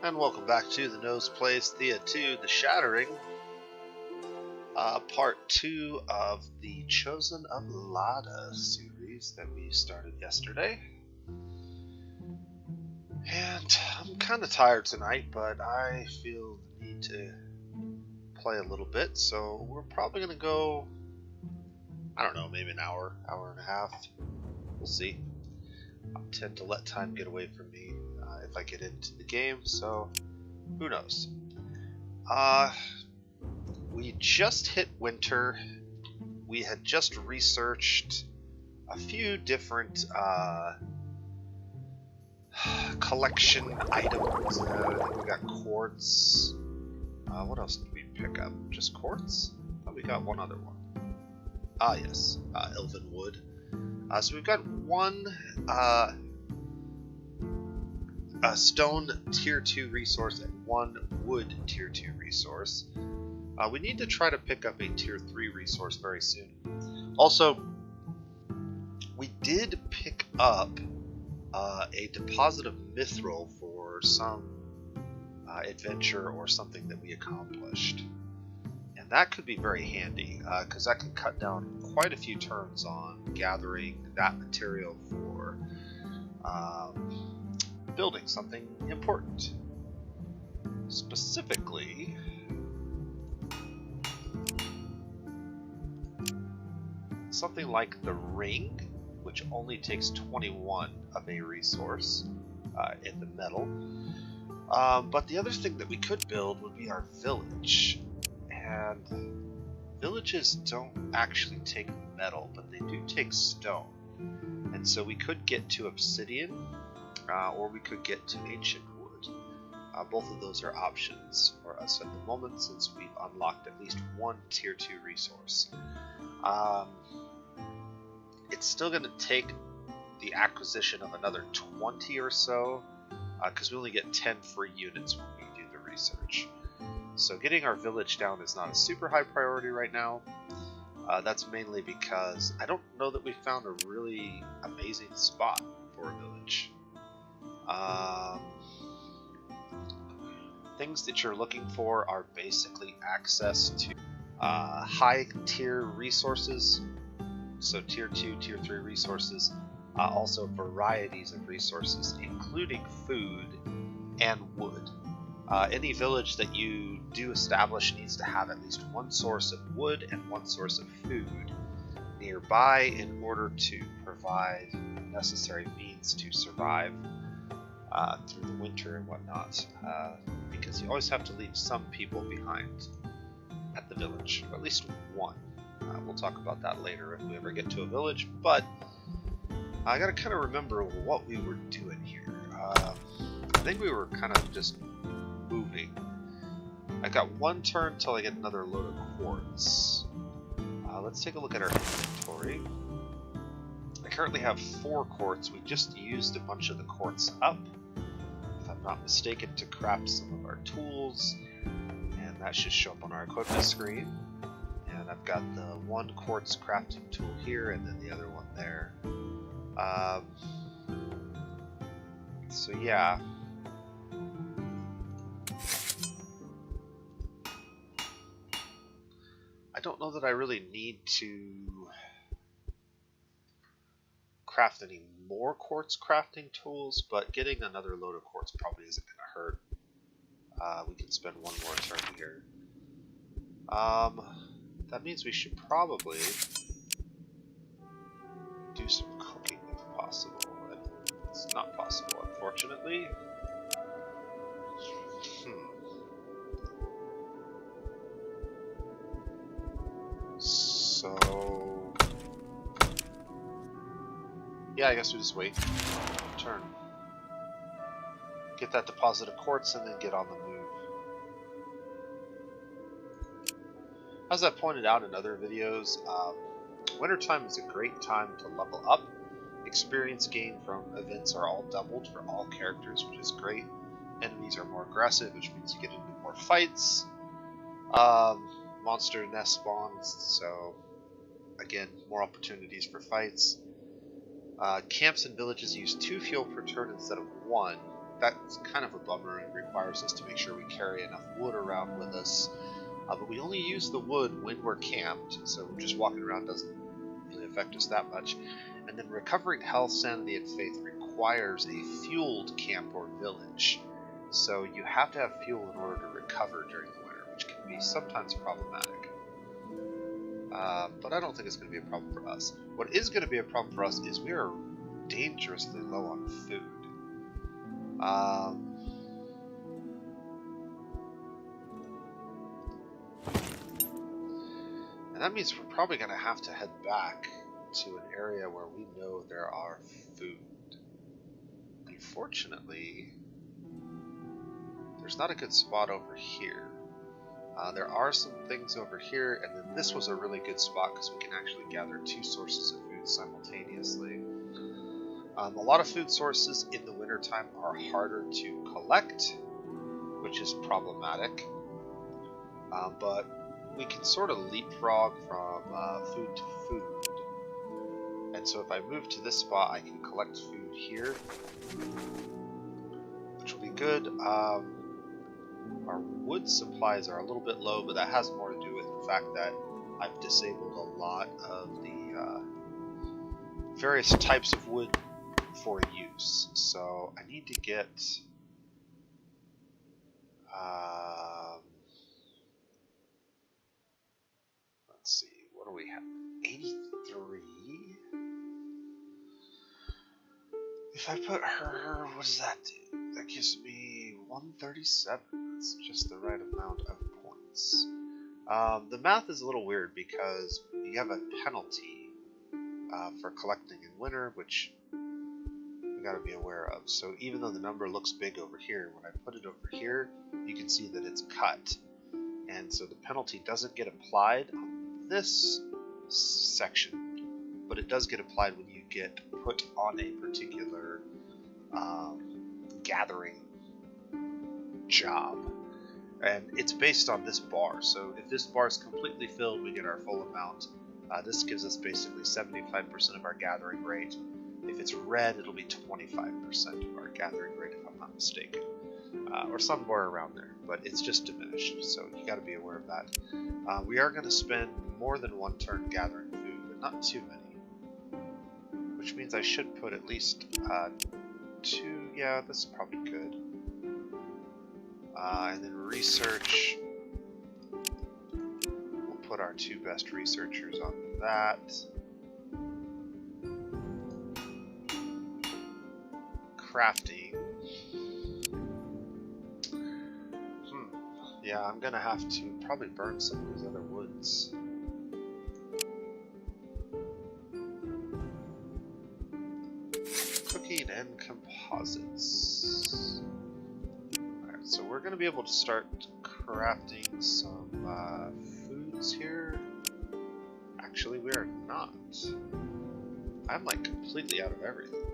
And welcome back to TheNosePlays Thea 2, The Shattering, part 2 of the Chosen of Lada series that we started yesterday. And I'm kind of tired tonight, but I feel the need to play a little bit, so we're probably going to go, I don't know, maybe an hour, hour and a half. We'll see. I tend to let time get away from me if I get into the game, so who knows. We just hit winter. We had just researched a few different collection items. I think we got quartz. What else did we pick up? Just quartz? Oh, we got one other one. Yes, elven wood. So we've got one a stone tier 2 resource and one wood tier 2 resource. We need to try to pick up a tier 3 resource very soon. Also, we did pick up a deposit of mithril for some adventure or something that we accomplished. And that could be very handy, because that could cut down quite a few turns on gathering that material for building something important. Specifically, something like the ring, which only takes 21 of a resource in the metal. But the other thing that we could build would be our village. And villages don't actually take metal, but they do take stone. And so we could get to obsidian, or we could get to ancient wood. Both of those are options for us at the moment, since we've unlocked at least one tier 2 resource. It's still going to take the acquisition of another 20 or so, because we only get 10 free units when we do the research. So getting our village down is not a super high priority right now. That's mainly because I don't know that we found a really amazing spot for a village. Things that you're looking for are basically access to high tier resources, so tier 2, tier 3 resources, also varieties of resources, including food and wood. Any village that you do establish needs to have at least one source of wood and one source of food nearby in order to provide necessary means to survive through the winter and whatnot, because you always have to leave some people behind at the village, or at least one. We'll talk about that later if we ever get to a village, but I gotta kind of remember what we were doing here. I think we were kind of just moving. I got one turn till I get another load of quartz. Let's take a look at our inventory. I currently have 4 quartz. We just used a bunch of the quartz up, if I'm not mistaken, to craft some of our tools, and that should show up on our equipment screen. And I've got the 1 quartz crafting tool here, and then the other one there. So yeah. I don't know that I really need to craft any more quartz crafting tools, but getting another load of quartz probably isn't going to hurt. We can spend one more turn here. That means we should probably do some cooking if possible. And it's not possible, unfortunately. So yeah, I guess we just wait. Turn. Get that deposit of quartz and then get on the move. As I pointed out in other videos, wintertime is a great time to level up. Experience gain from events are all doubled for all characters, which is great. Enemies are more aggressive, which means you get into more fights. Monster nest spawns, so again, more opportunities for fights. Camps and villages use 2 fuel per turn instead of 1, that's kind of a bummer and requires us to make sure we carry enough wood around with us. But we only use the wood when we're camped, so just walking around doesn't really affect us that much. And then recovering health, sanity, and faith requires a fueled camp or village. So you have to have fuel in order to recover during the winter, which can be sometimes problematic. But I don't think it's going to be a problem for us. What is going to be a problem for us is we are dangerously low on food. And that means we're probably going to have to head back to an area where we know there are food. Unfortunately, there's not a good spot over here. There are some things over here, and then this was a really good spot because we can actually gather 2 sources of food simultaneously. A lot of food sources in the wintertime are harder to collect, which is problematic. But we can sort of leapfrog from food to food. And so if I move to this spot, I can collect food here, which will be good. Our wood supplies are a little bit low, but that has more to do with the fact that I've disabled a lot of the various types of wood for use. So I need to get let's see, what do we have? 83. If I put her, what does that do? That gives me 137. That's just the right amount of points. The math is a little weird because you have a penalty for collecting in winter, which you got to be aware of. So even though the number looks big over here, when I put it over here, you can see that it's cut. And so the penalty doesn't get applied on this section, but it does get applied when you get put on a particular gathering job. And it's based on this bar. So if this bar is completely filled, we get our full amount. This gives us basically 75% of our gathering rate. If it's red, it'll be 25% of our gathering rate, if I'm not mistaken. Or somewhere around there, but it's just diminished, so you got to be aware of that. We are going to spend more than 1 turn gathering food, but not too many. Which means I should put at least 2, yeah, this is probably good. And then research, we'll put our 2 best researchers on that. Crafting. Yeah, I'm gonna have to probably burn some of these other woods. Cooking and composites. Alright, so we're gonna be able to start crafting some foods here. Actually, we are not. I'm like completely out of everything.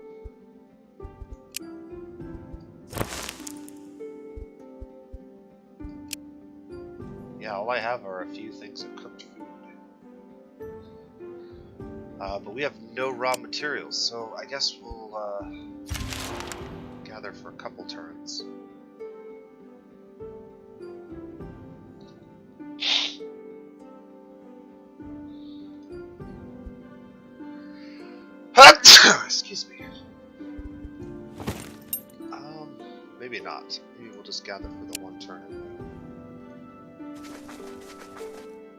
Yeah, all I have are a few things of cooked food. But we have no raw materials, so I guess we'll gather for a couple turns. Excuse me. Maybe not. Maybe we'll just gather for the 1 turn anyway.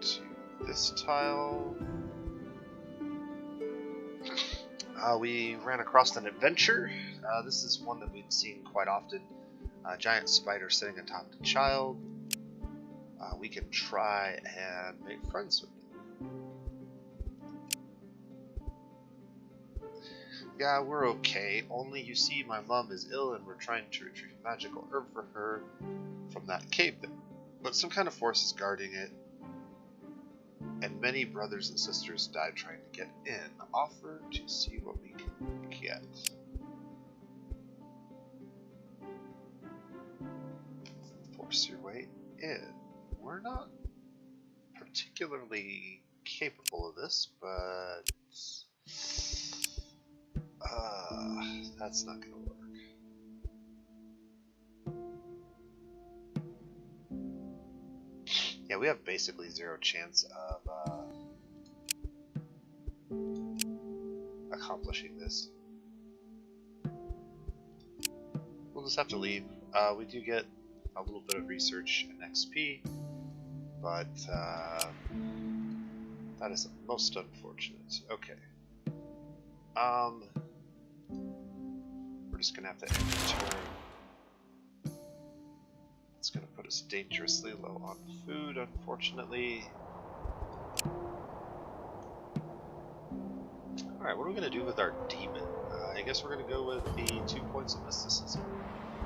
To this tile. We ran across an adventure. This is one that we've seen quite often. A giant spider sitting atop the child. We can try and make friends with them. Yeah, we're okay. Only you see my mom is ill and we're trying to retrieve a magical herb for her from that cave there. But some kind of force is guarding it. And many brothers and sisters died trying to get in. Offer to see what we can get. Force your way in. We're not particularly capable of this, but that's not going to work. Yeah, we have basically zero chance of accomplishing this. We'll just have to leave. We do get a little bit of research and XP, but that is most unfortunate. Okay. We're just gonna have to end the turn. It's gonna put us dangerously low on food, unfortunately. Alright, what are we gonna do with our demon? I guess we're gonna go with the 2 points of mysticism.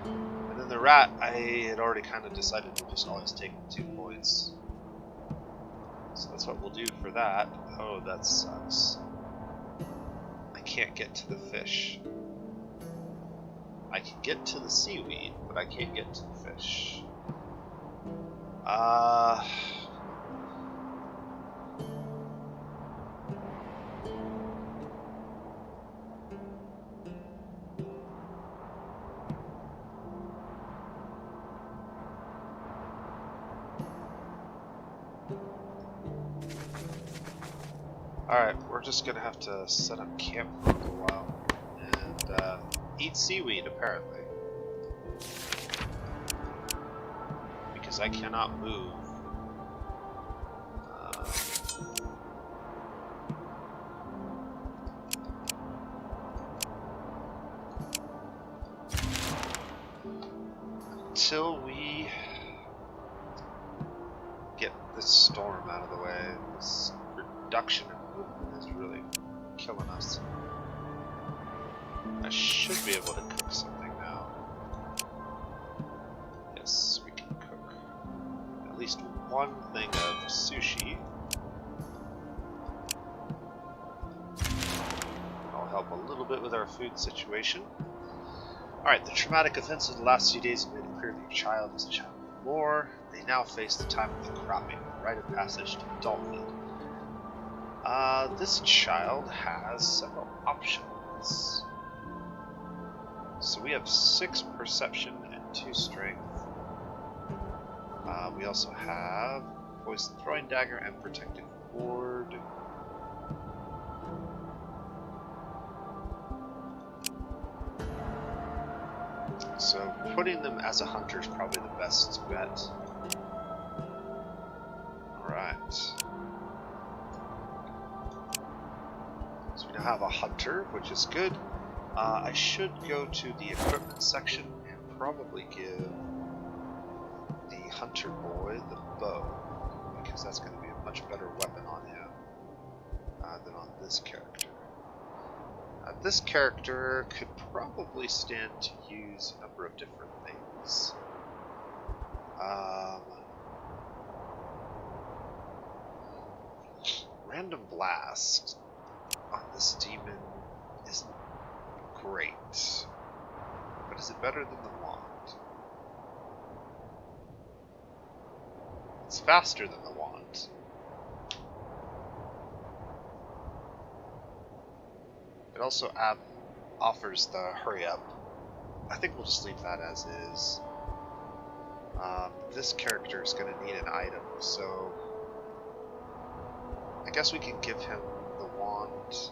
And then the rat, I had already kind of decided to just always take the 2 points. So that's what we'll do for that. Oh, that sucks. I can't get to the fish. I can get to the seaweed, but I can't get to the fish. Alright, we're just gonna have to set up camp for a little while and eat seaweed, apparently. Because I cannot move. Until we get this storm out of the way, this reduction in movement is really killing us. I should be able to cook something now. Yes, we can cook at least one thing of sushi. I'll help a little bit with our food situation. Alright, the traumatic events of the last few days have made it clear that your child is a child of war. They now face the time of the cropping, the rite of passage to adulthood. This child has several options. So we have 6 perception and 2 strength. We also have poison throwing dagger and protective ward. So putting them as a hunter is probably the best bet. Alright. So we now have a hunter, which is good. I should go to the equipment section and probably give the hunter boy the bow, because that's going to be a much better weapon on him than on this character. This character could probably stand to use a number of different things. Random blast on this demon isn't great, but is it better than the wand? It's faster than the wand. It also offers the hurry up. I think we'll just leave that as is. This character is going to need an item, so I guess we can give him the wand.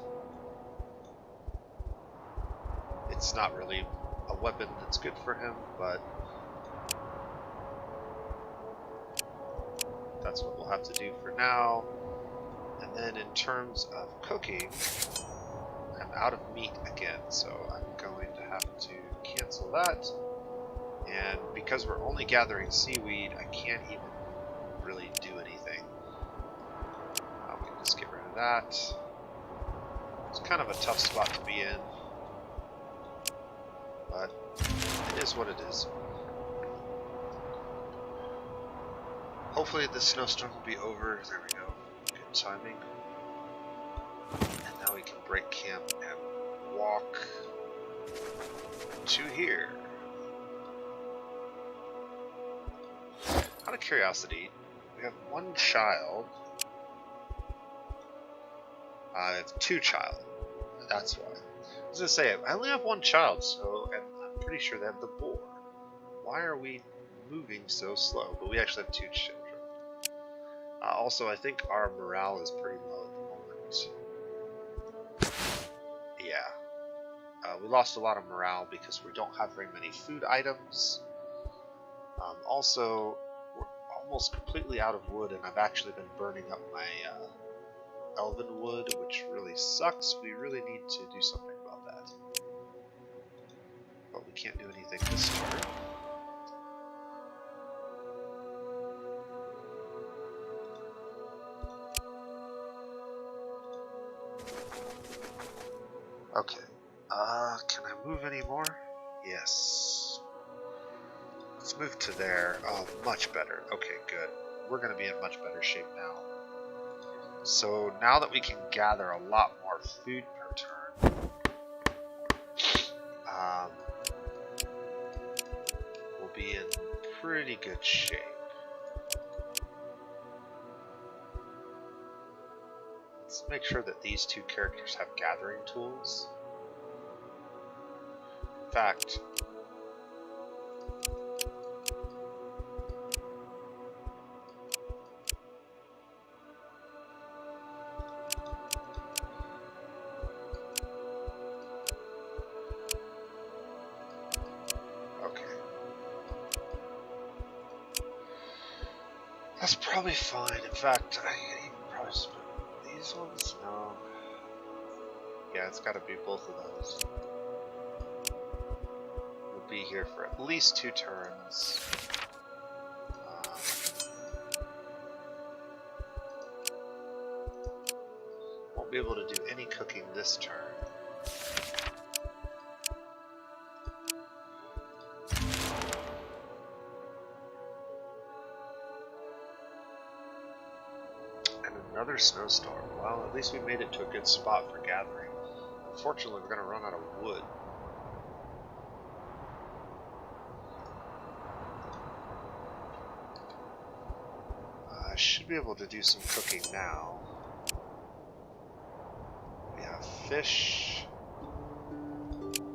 It's not really a weapon that's good for him, but that's what we'll have to do for now. And then in terms of cooking, I'm out of meat again, so I'm going to have to cancel that. And because we're only gathering seaweed, I can't even really do anything. We can just get rid of that. It's kind of a tough spot to be in, but it is what it is. Hopefully this snowstorm will be over. There we go. Good timing. And now we can break camp and walk to here. Out of curiosity, we have one child. I have 2 child. That's why. I was gonna say, I only have 1 child, so, and I'm pretty sure they have the boar. Why are we moving so slow? But we actually have 2 children. Also, I think our morale is pretty low at the moment. Yeah. We lost a lot of morale because we don't have very many food items. Also, we're almost completely out of wood, and I've actually been burning up my elven wood, which really sucks. We really need to do something about that. But we can't do anything this turn. Okay. Can I move any more? Yes. Let's move to there. Oh, much better. Okay, good. We're going to be in much better shape now. So now that we can gather a lot more food per turn, we'll be in pretty good shape. Let's make sure that these two characters have gathering tools. In fact, that's probably fine. In fact, I can even probably spend these ones. No. Yeah, it's got to be both of those. We'll be here for at least 2 turns. Won't be able to do any cooking this turn. Another snowstorm. Well, at least we made it to a good spot for gathering. Unfortunately, we're going to run out of wood. I should be able to do some cooking now. We have fish,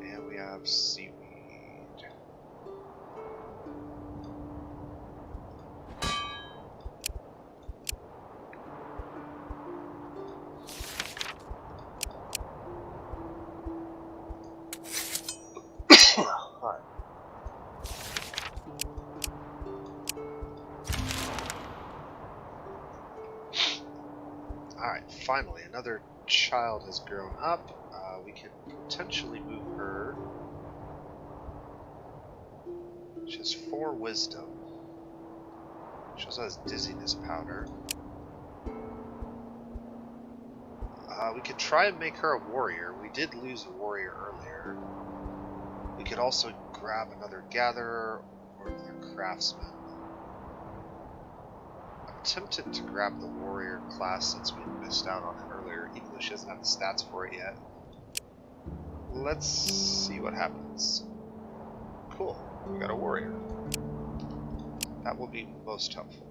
and we have seaweed. Alright, finally, another child has grown up. We can potentially move her. She has 4 wisdom. She also has dizziness powder. We could try and make her a warrior. We did lose a warrior earlier. We could also grab another gatherer or another craftsman. I'm tempted to grab the warrior class since we missed out on it earlier, even though she doesn't have the stats for it yet. Let's see what happens. Cool, we got a warrior. That will be most helpful.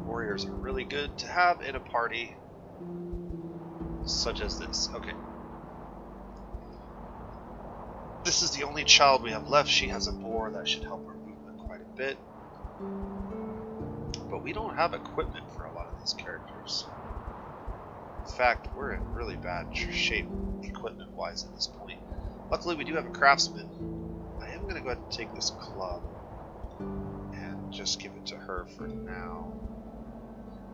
Warriors are really good to have in a party such as this. Okay. This is the only child we have left. She has a boar that should help her movement quite a bit. But we don't have equipment for a lot of these characters. In fact, we're in really bad shape equipment-wise at this point. Luckily, we do have a craftsman. I am going to go ahead and take this club and just give it to her for now.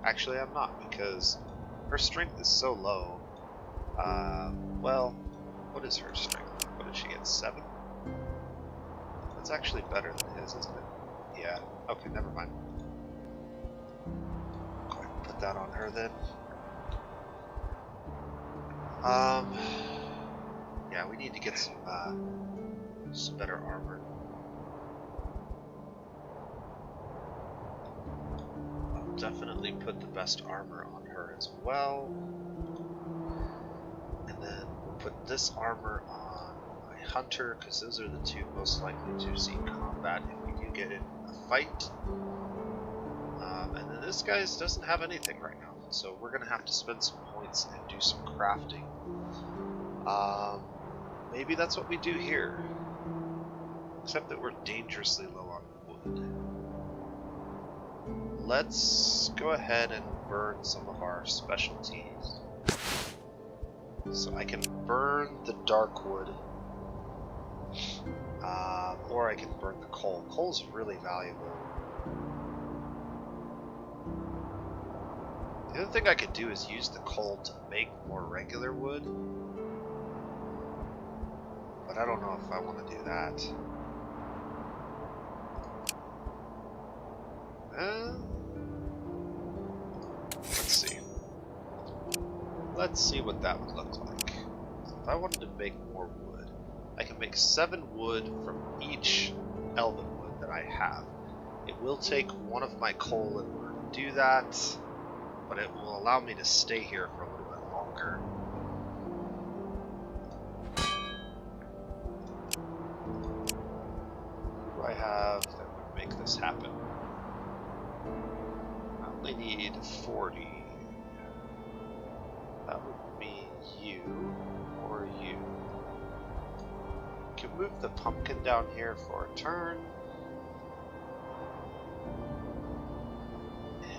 Actually, I'm not, because her strength is so low. Well, what is her strength? What did she get? 7? That's actually better than his, isn't it? Yeah. Okay, never mind. Go ahead and put that on her then. Yeah, we need to get some better armor. I'll definitely put the best armor on her as well. And then we'll put this armor on my hunter, because those are the 2 most likely to see combat if we do get in a fight. And then this guy doesn't have anything right now, so we're going to have to spend some points and do some crafting. Maybe that's what we do here. Except that we're dangerously low on wood. let's go ahead and burn some of our specialties. So I can burn the dark wood, or I can burn the coal. Coal's really valuable. The other thing I could do is use the coal to make more regular wood, but I don't know if I want to do that. Let's see. Let's see what that would look like. So if I wanted to make more wood, I can make 7 wood from each elven wood that I have. It will take one of my coal in order to do that, but it will allow me to stay here for a little bit longer. Who do I have that would make this happen? I only need 40. That would be you or you. Can move the pumpkin down here for a turn.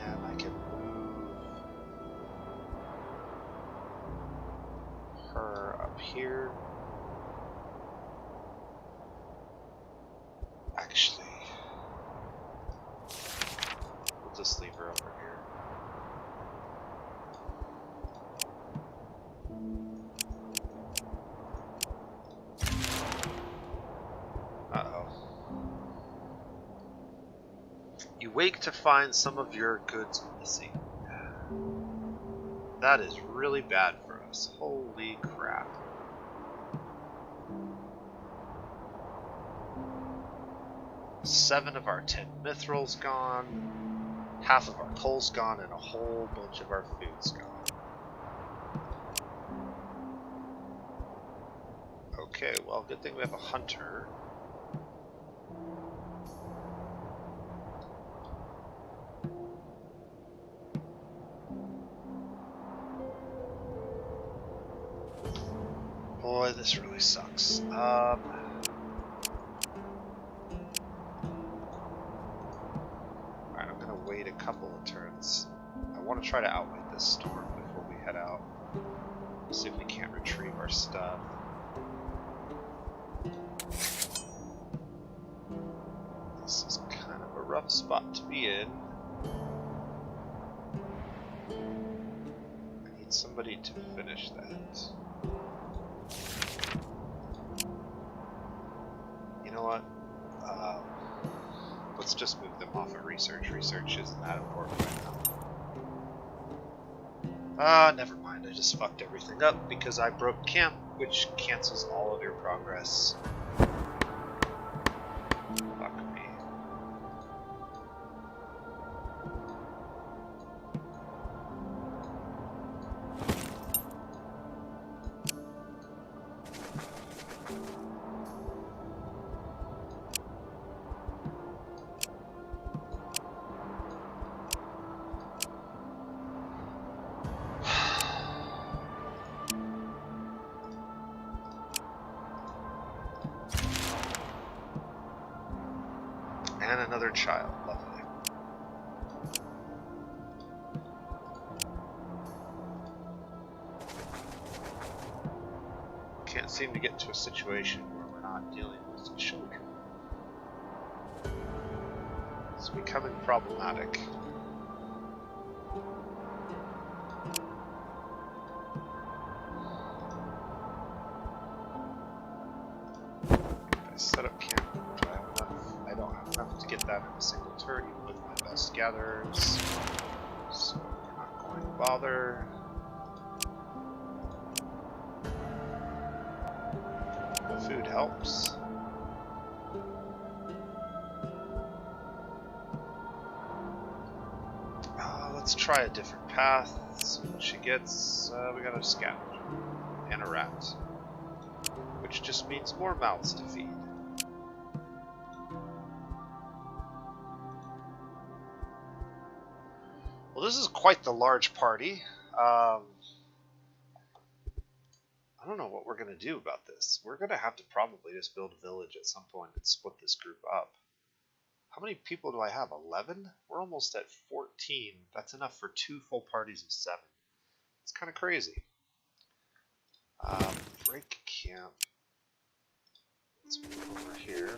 And I can move her up here. Actually, we'll just leave her over here. Uh-oh. You wake to find some of your goods missing. That is really bad for us. Holy crap. Seven of our 10 mithrils gone, half of our coal's gone, and a whole bunch of our food's gone. Okay, well, good thing we have a hunter. Boy, this really sucks. Alright, I'm gonna wait a couple of turns. I want to try to outwit this storm before we head out. See if we can't retrieve our stuff. This is kind of a rough spot to be in. I need somebody to finish that. You know what? Let's just move them off of research. Research isn't that important right now. Never mind. I just fucked everything up because I broke camp, which cancels all of your progress. Fuck me. And another child, lovely. Can't seem to get to a situation where we're not dealing with children. It's becoming problematic. If I set up camp, do I have enough? I don't have enough to get that in a single turn, even with my best gatherers. So we're not going to bother. The food helps. Let's try a different path. See what she gets. We got a scavenger and a rat, which just means more mouths to feed. Well, this is quite the large party. I don't know what we're going to do about this. We're going to have to probably just build a village at some point and split this group up. How many people do I have? 11? We're almost at 14. That's enough for 2 full parties of 7. It's kind of crazy. Break camp. Let's move over here.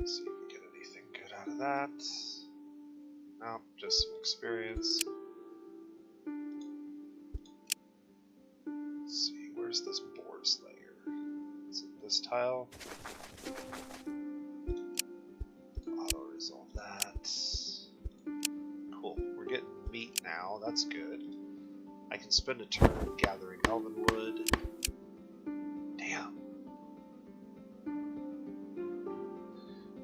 See if we get anything good out of that. Nope, just some experience. Let's see, where's this boar slayer? Is it this tile? Auto resolve that. Cool, we're getting meat now, that's good. I can spend a turn gathering elven wood. Damn.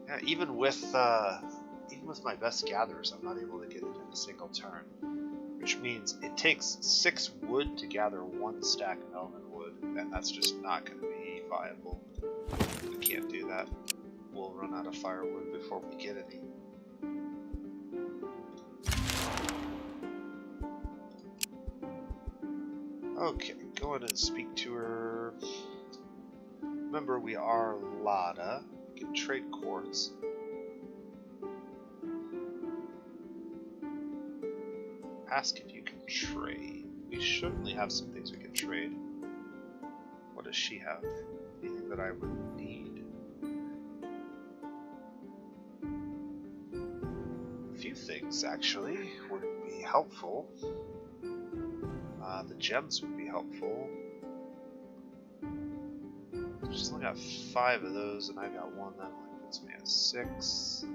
Yeah, even with my best gatherers, I'm not able to get it in a single turn. Which means it takes 6 wood to gather 1 stack of elven wood, and that's just not going to be viable. We can't do that. We'll run out of firewood before we get any. Okay, go in and speak to her. Remember, we are Lada. We can trade quartz. Ask if you can trade. We should only have some things we can trade. What does she have? Anything that I would need? A few things actually would be helpful. The gems would be helpful. She's only got 5 of those, and I got 1. That only puts me at 6.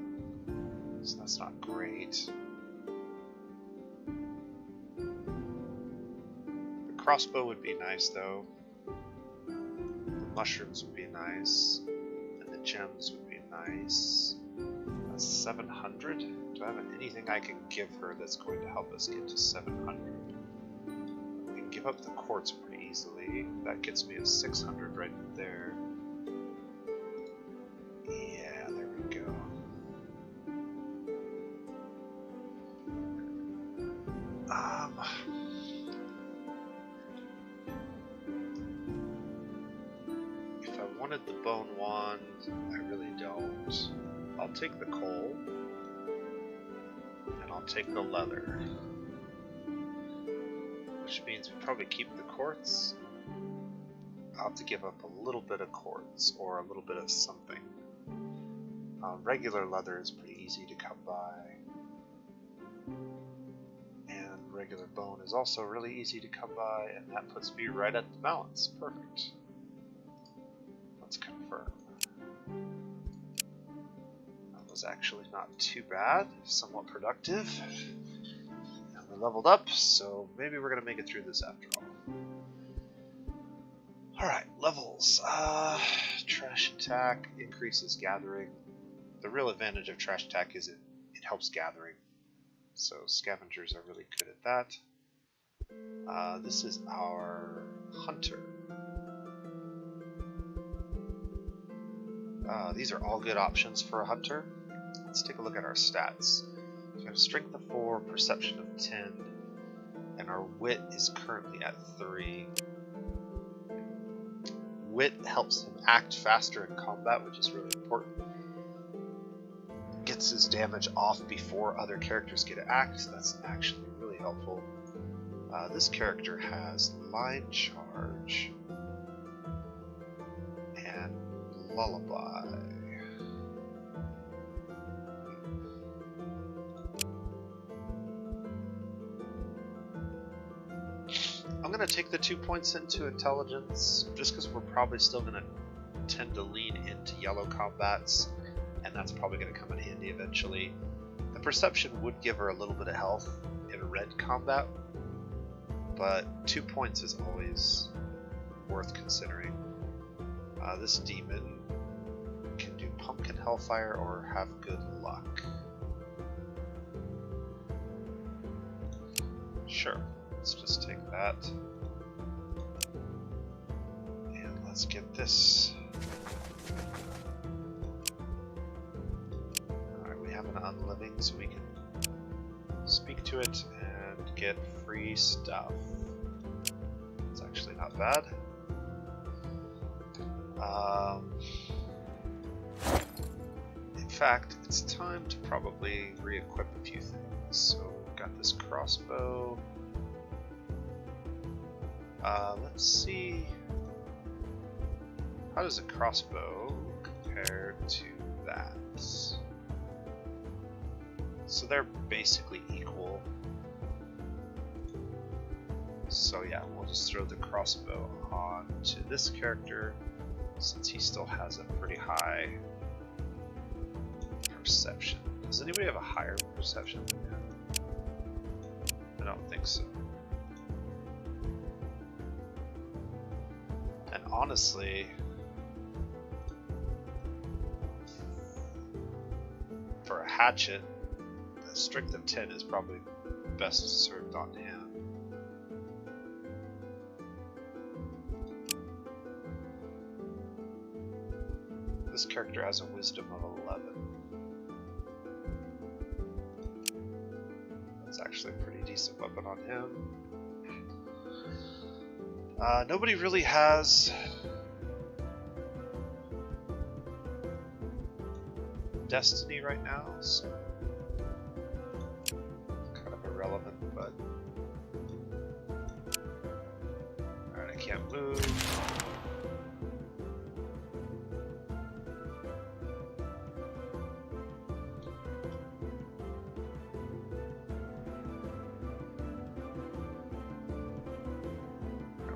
So that's not great. Crossbow would be nice though. The mushrooms would be nice. And the gems would be nice. That's 700? Do I have anything I can give her that's going to help us get to 700? We can give up the quartz pretty easily. That gets me at 600 right there. Yeah, there we go. The bone wand, I really don't. I'll take the coal, and I'll take the leather, which means we probably keep the quartz. I'll have to give up a little bit of quartz, or a little bit of something. Regular leather is pretty easy to come by, and regular bone is also really easy to come by, and that puts me right at the balance. Perfect. Let's confirm. That was actually not too bad, somewhat productive. And we leveled up, so maybe we're going to make it through this after all. Alright, levels. Trash attack increases gathering. The real advantage of trash attack is it helps gathering. So scavengers are really good at that. This is our hunter. These are all good options for a hunter. Let's take a look at our stats. We have strength of 4, perception of 10, and our wit is currently at 3. Wit helps him act faster in combat, which is really important. Gets his damage off before other characters get to act. That's actually really helpful. This character has line charge and lullaby. I'm going to take the 2 points into intelligence just because we're probably still going to tend to lean into yellow combats, and that's probably going to come in handy eventually. The perception would give her a little bit of health in red combat, but 2 points is always worth considering. This demon can do pumpkin hellfire or have good luck. Sure, let's just take that. And let's get this. Alright, we have an unliving, so we can speak to it and get free stuff. not bad. In fact, it's time to probably re-equip a few things. So we've got this crossbow. Let's see. How does a crossbow compare to that? So they're basically equal. So yeah, we'll just throw the crossbow on to this character since he still has a pretty high perception. Does anybody have a higher perception than him? I don't think so. And honestly, for a hatchet, a strength of 10 is probably best served on him. This character has a wisdom of 11. That's actually a pretty decent weapon on him. Nobody really has Destiny right now, so kind of irrelevant, but alright, I can't move.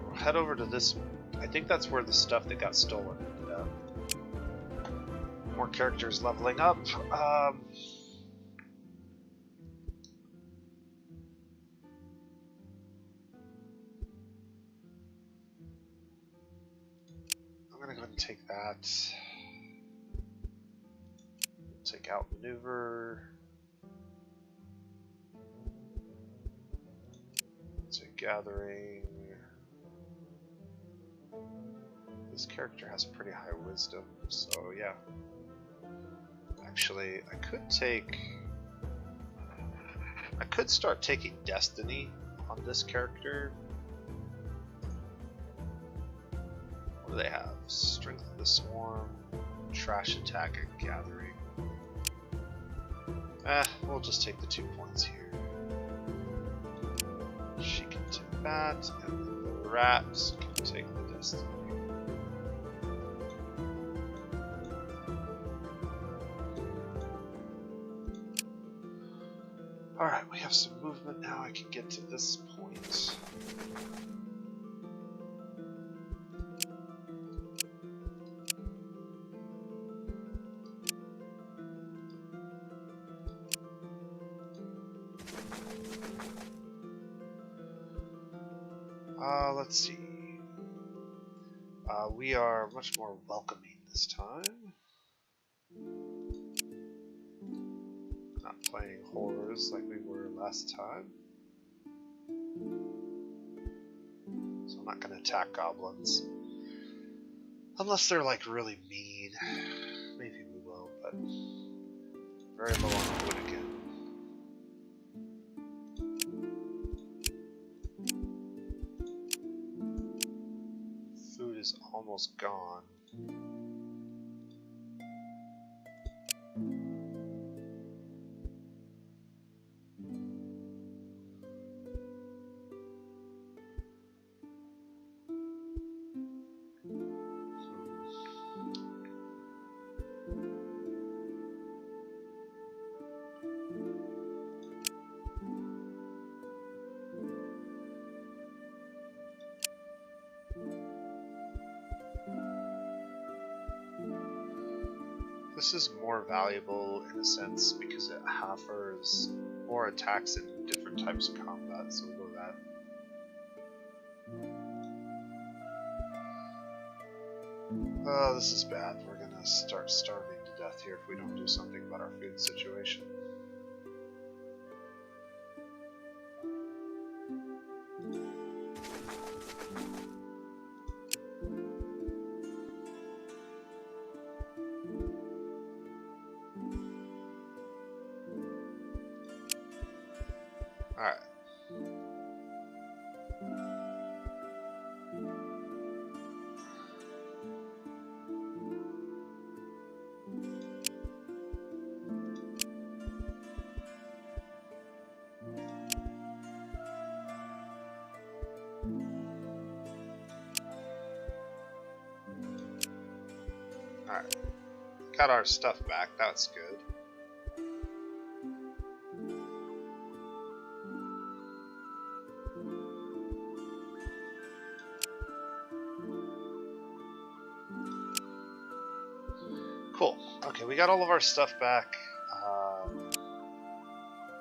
We'll head over to this. I think that's where the stuff that got stolen ended up. More characters leveling up. I'm gonna go ahead and take that. Take out maneuver. Take gathering. This character has pretty high wisdom, so yeah. Actually, I could start taking Destiny on this character. What do they have? Strength of the Swarm, Trash Attack, and Gathering. We'll just take the 2 points here. She can take that, and then the rats can take the Destiny. Alright, we have some movement now. I can get to this point. Let's see. We are much more welcoming this time. Not playing horrors like we were last time. So I'm not going to attack goblins. Unless they're like really mean. Maybe we will, but very low on wood again. Food is almost gone. This is more valuable in a sense because it offers more attacks in different types of combat, so we'll go with that. Oh, this is bad. We're gonna start starving to death here if we don't do something about our food situation. Alright. Alright. Got our stuff back, that's good. Cool. Okay, we got all of our stuff back.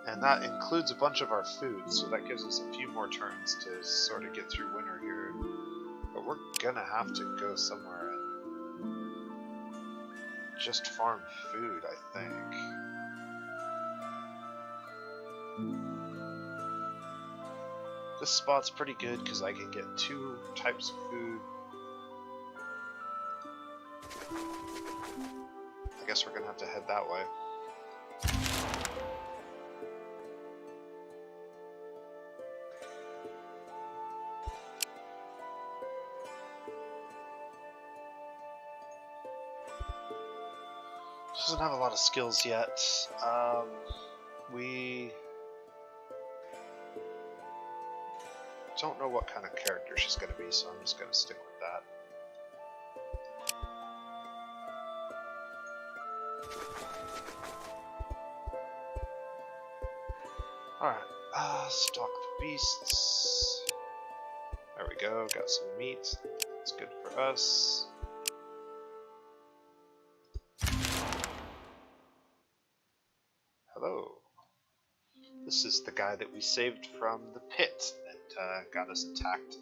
And that includes a bunch of our food, so that gives us a few more turns to sort of get through winter here. But we're gonna have to go somewhere and just farm food, I think. This spot's pretty good because I can get 2 types of food. I guess we're gonna have to head that way. Doesn't have a lot of skills yet. We don't know what kind of character she's going to be, so I'm just going to stick with that. Alright, stock the beasts. There we go, got some meat. That's good for us. Hello. This is the guy that we saved from the pit that got us attacked.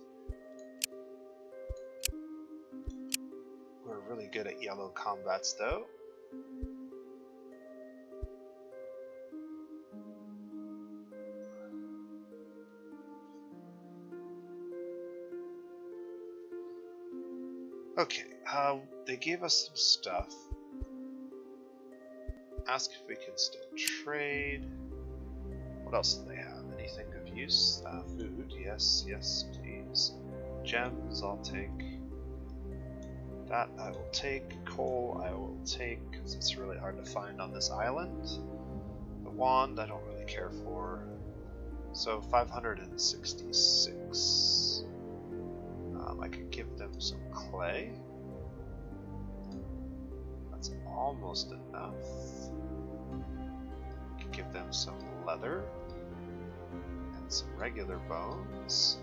We're really good at yellow combats though. Okay, they gave us some stuff. Ask if we can still trade. What else do they have? Anything of use? Food, yes, yes, please. Gems, I'll take. That I will take. Coal, I will take, because it's really hard to find on this island. The wand, I don't really care for. So 566. I could give them some clay. That's almost enough. Give them some leather and some regular bones.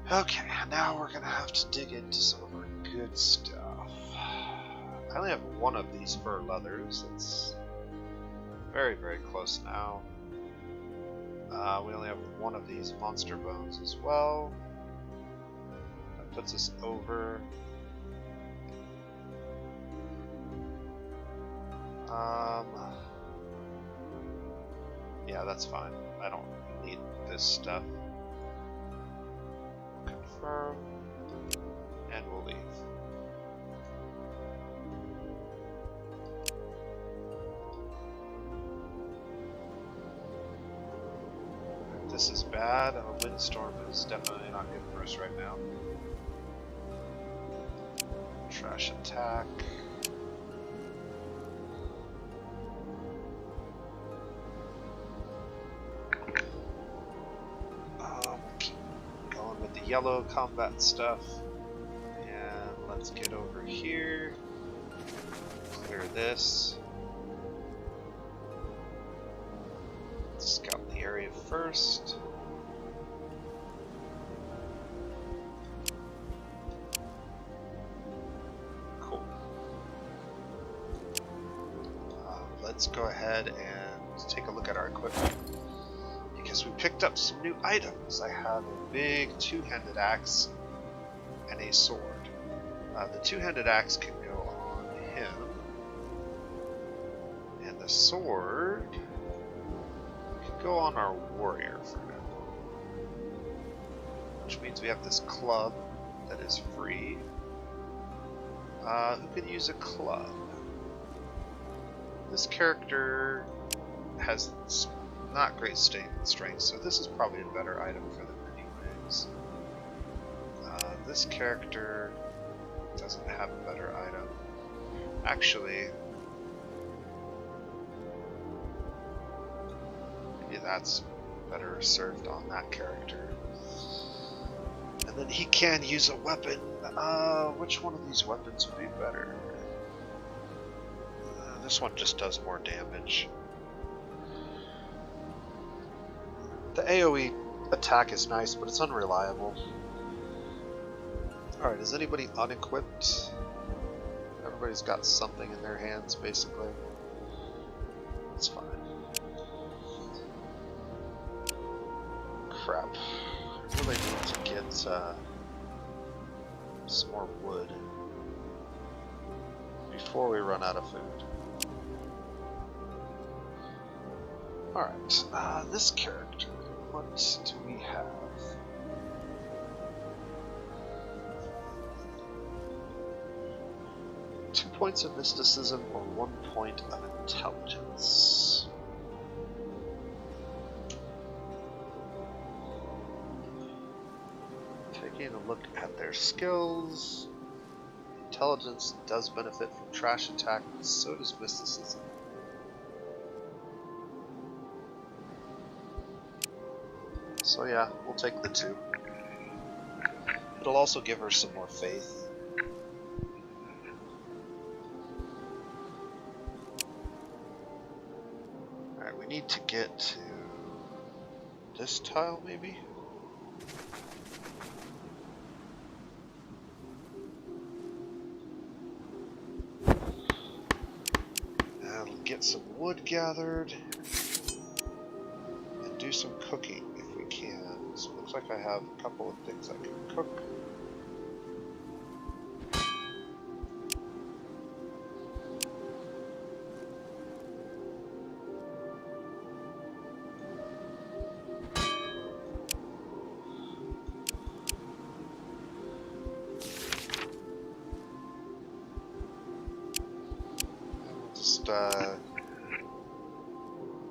Okay, now we're gonna have to dig into some of our good stuff. I only have one of these fur leathers. It's very, very close now. We only have one of these monster bones as well. That puts us over. Yeah, that's fine. I don't need this stuff. Confirm, and we'll leave. This is bad. A windstorm is definitely not good for us right now. Trash attack. Yellow combat stuff, and let's get over here, clear this, scout the area first. Cool. Let's go ahead and take a look at our equipment. Because we picked up some new items. I have a big two-handed axe and a sword. The two-handed axe can go on him, and the sword can go on our warrior for now. Which means we have this club that is free. Who could use a club? This character has not great strength, so this is probably a better item for them anyways. This character doesn't have a better item. Actually, maybe that's better served on that character. And then he can use a weapon. Which one of these weapons would be better? This one just does more damage. The AoE attack is nice, but it's unreliable. Alright, is anybody unequipped? Everybody's got something in their hands, basically. That's fine. Crap. I really need to get some more wood before we run out of food. Alright, this character, what do we have? Two points of mysticism or 1 point of intelligence. Taking a look at their skills, intelligence does benefit from trash attack, but so does mysticism. So yeah, we'll take the 2. It'll also give her some more faith. Alright, we need to get to this tile, maybe? And get some wood gathered and do some cooking if we can. So it looks like I have a couple of things I can cook.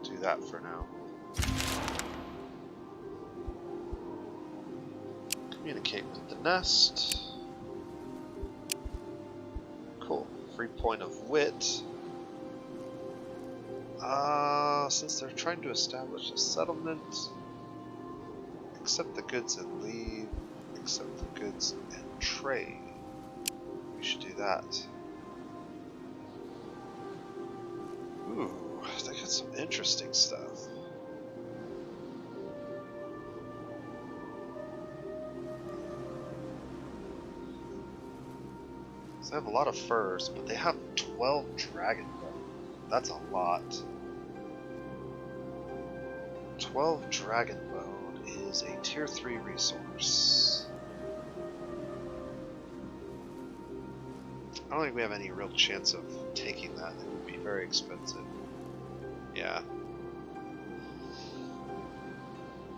Do that for now. Communicate with the nest. Cool. Free point of wit. Since they're trying to establish a settlement, accept the goods and leave, accept the goods and trade. We should do that. Ooh, they got some interesting stuff. So they have a lot of furs, but they have 12 dragon bone. That's a lot. 12 dragon bone is a tier 3 resource. I don't think we have any real chance of taking that. It would be very expensive. Yeah.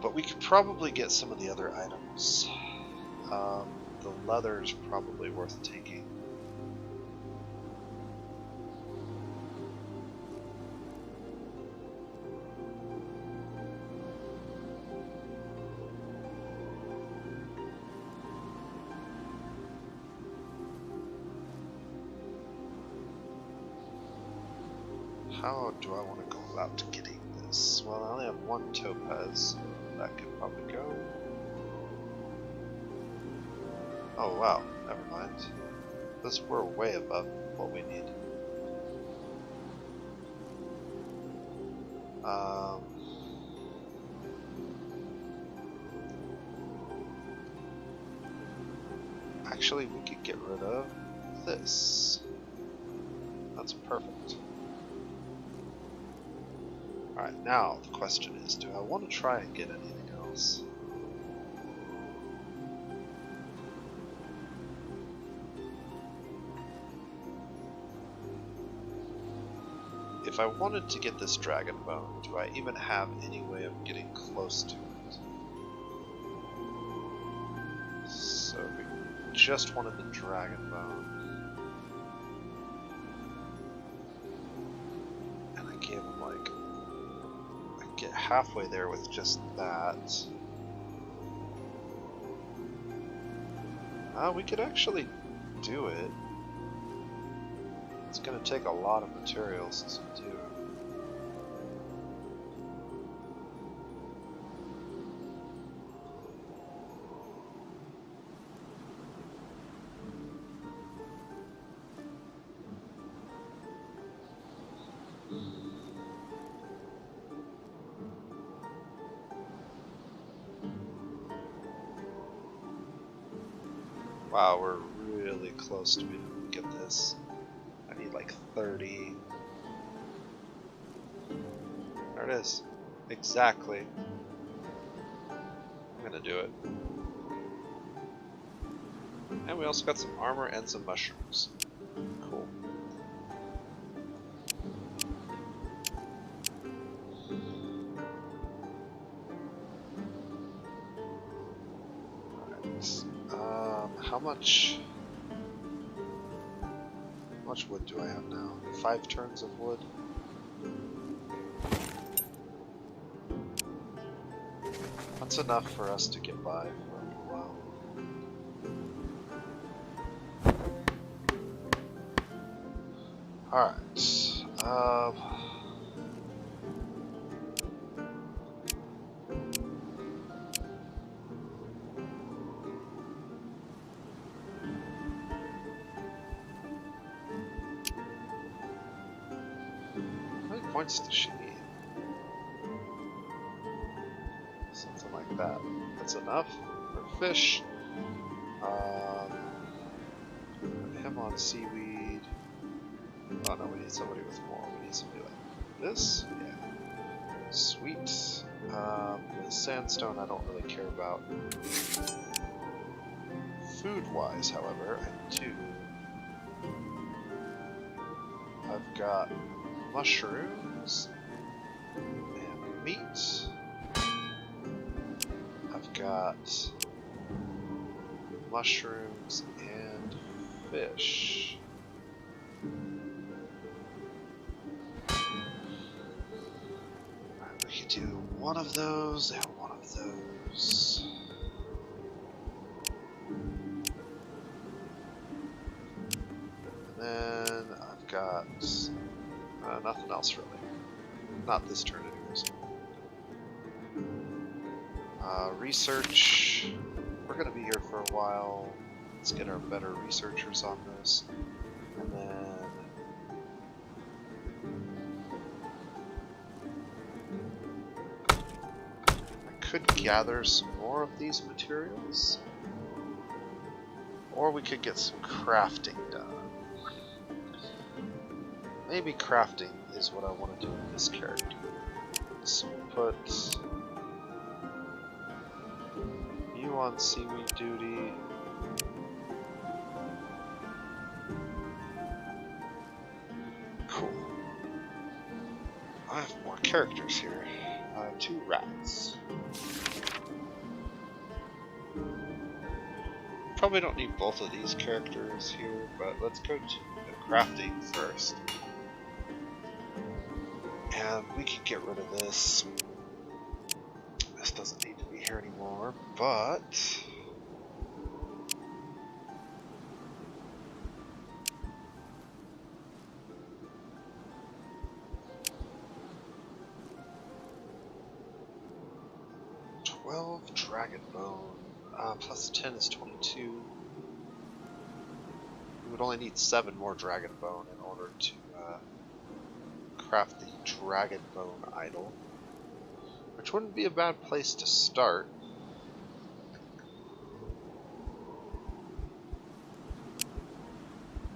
But we could probably get some of the other items. The leather is probably worth taking. How do I want to go about getting this? Well, I only have 1 topaz. That could probably go. Oh wow, never mind. We're way above what we need. Actually, we could get rid of this. That's perfect. Alright, now the question is, do I want to try and get anything else? If I wanted to get this dragon bone, do I even have any way of getting close to it? So if we just wanted the dragon bone, and I gave him like, I get halfway there with just that. We could actually do it. It's going to take a lot of materials to do. Wow, we're really close to being able to get this. I need like 30. There it is. Exactly. I'm gonna do it. And we also got some armor and some mushrooms. Cool. How much wood do I have now? 5 turns of wood. That's enough for us to get by for a while. Alright. How many points does she need? Something like that. That's enough for fish. Put him on seaweed. Oh no, we need somebody with more. We need somebody like this. Yeah. Sweet. The sandstone I don't really care about. Food-wise, however, I do. I've got mushrooms and meat. I've got mushrooms and fish. We could do one of those and one of those. And then I've got nothing else really. Not this turn anyways. Research. We're going to be here for a while. Let's get our better researchers on this. And then I could gather some more of these materials. Or we could get some crafting done. Maybe crafting is what I want to do with this character. So we'll put you on seaweed duty. Cool. I have more characters here. 2 rats. Probably don't need both of these characters here, but let's go to the crafting first. And we can get rid of this. This doesn't need to be here anymore, but dragon bone. Plus 10 is 22. We would only need 7 more dragon bone in order to craft the dragon bone idol, which wouldn't be a bad place to start.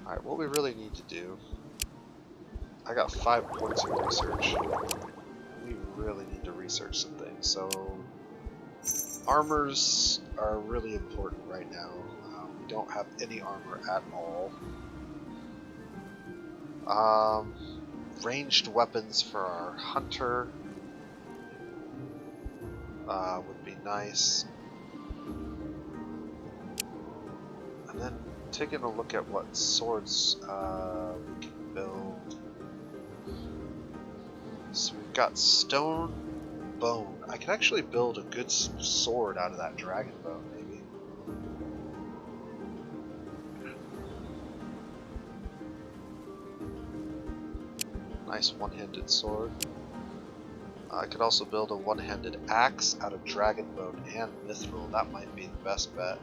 Alright, what we really need to do, I got 5 points of research. We really need to research some things, so armors are really important right now. We don't have any armor at all. Ranged weapons for our hunter would be nice. And then taking a look at what swords we can build. So we've got stone bone. I can actually build a good sword out of that dragon bone, maybe. Nice one-handed sword. I could also build a one-handed axe out of dragon bone and mithril. That might be the best bet.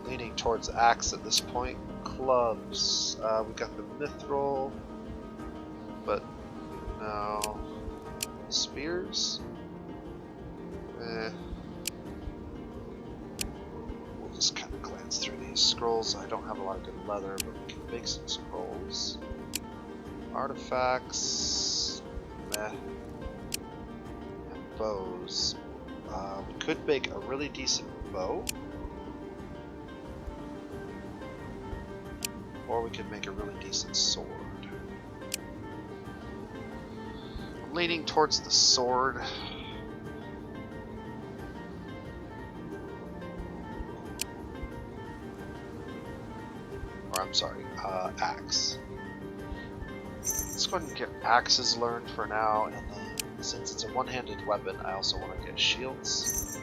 Leaning towards axe at this point. Clubs. We got the mithril, but no. Spears? We'll just scrolls. I don't have a lot of good leather, but we can make some scrolls. Artifacts, meh, and bows. We could make a really decent bow, or we could make a really decent sword. I'm leaning towards the sword. Or I'm sorry, axe. Let's go ahead and get axes learned for now, and then since it's a one-handed weapon, I also want to get shields.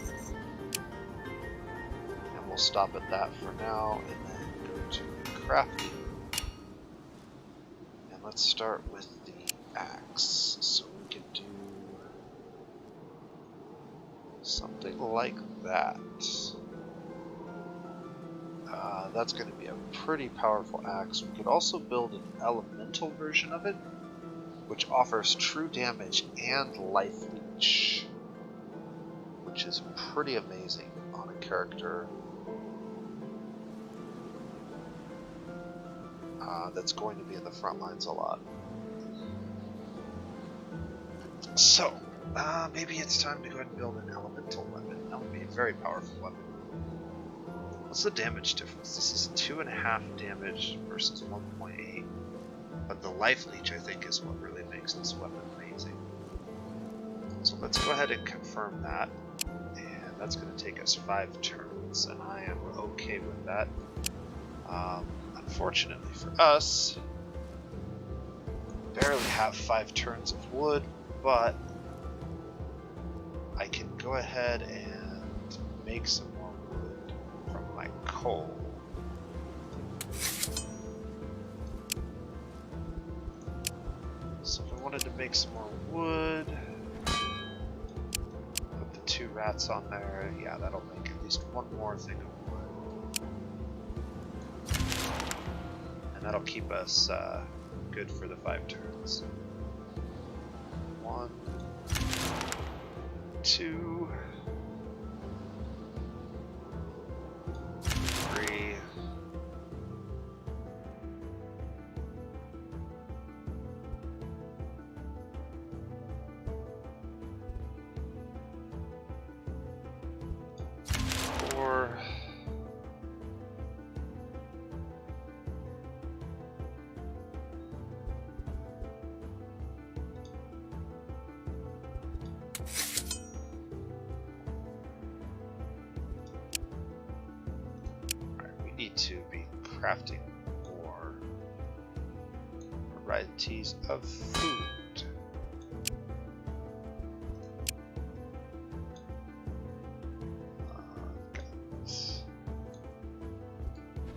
And we'll stop at that for now, and then go to crafting. And let's start with the axe. So we can do something like that. That's going to be a pretty powerful axe. We could also build an elemental version of it, which offers true damage and life leech, which is pretty amazing on a character that's going to be in the front lines a lot. So, maybe it's time to go ahead and build an elemental weapon. That would be a very powerful weapon. What's the damage difference? This is 2.5 damage versus 1.8. But the life leech, I think, is what really makes this weapon amazing. So let's go ahead and confirm that. And that's going to take us 5 turns, and I am okay with that. Unfortunately for us, we barely have 5 turns of wood, but I can go ahead and make some more wood from my coal. So if I wanted to make some more wood, put the 2 rats on there, yeah, that'll make at least 1 more thing of wood. And that'll keep us good for the 5 turns. 1, 2, 3. Need to be crafting more varieties of food.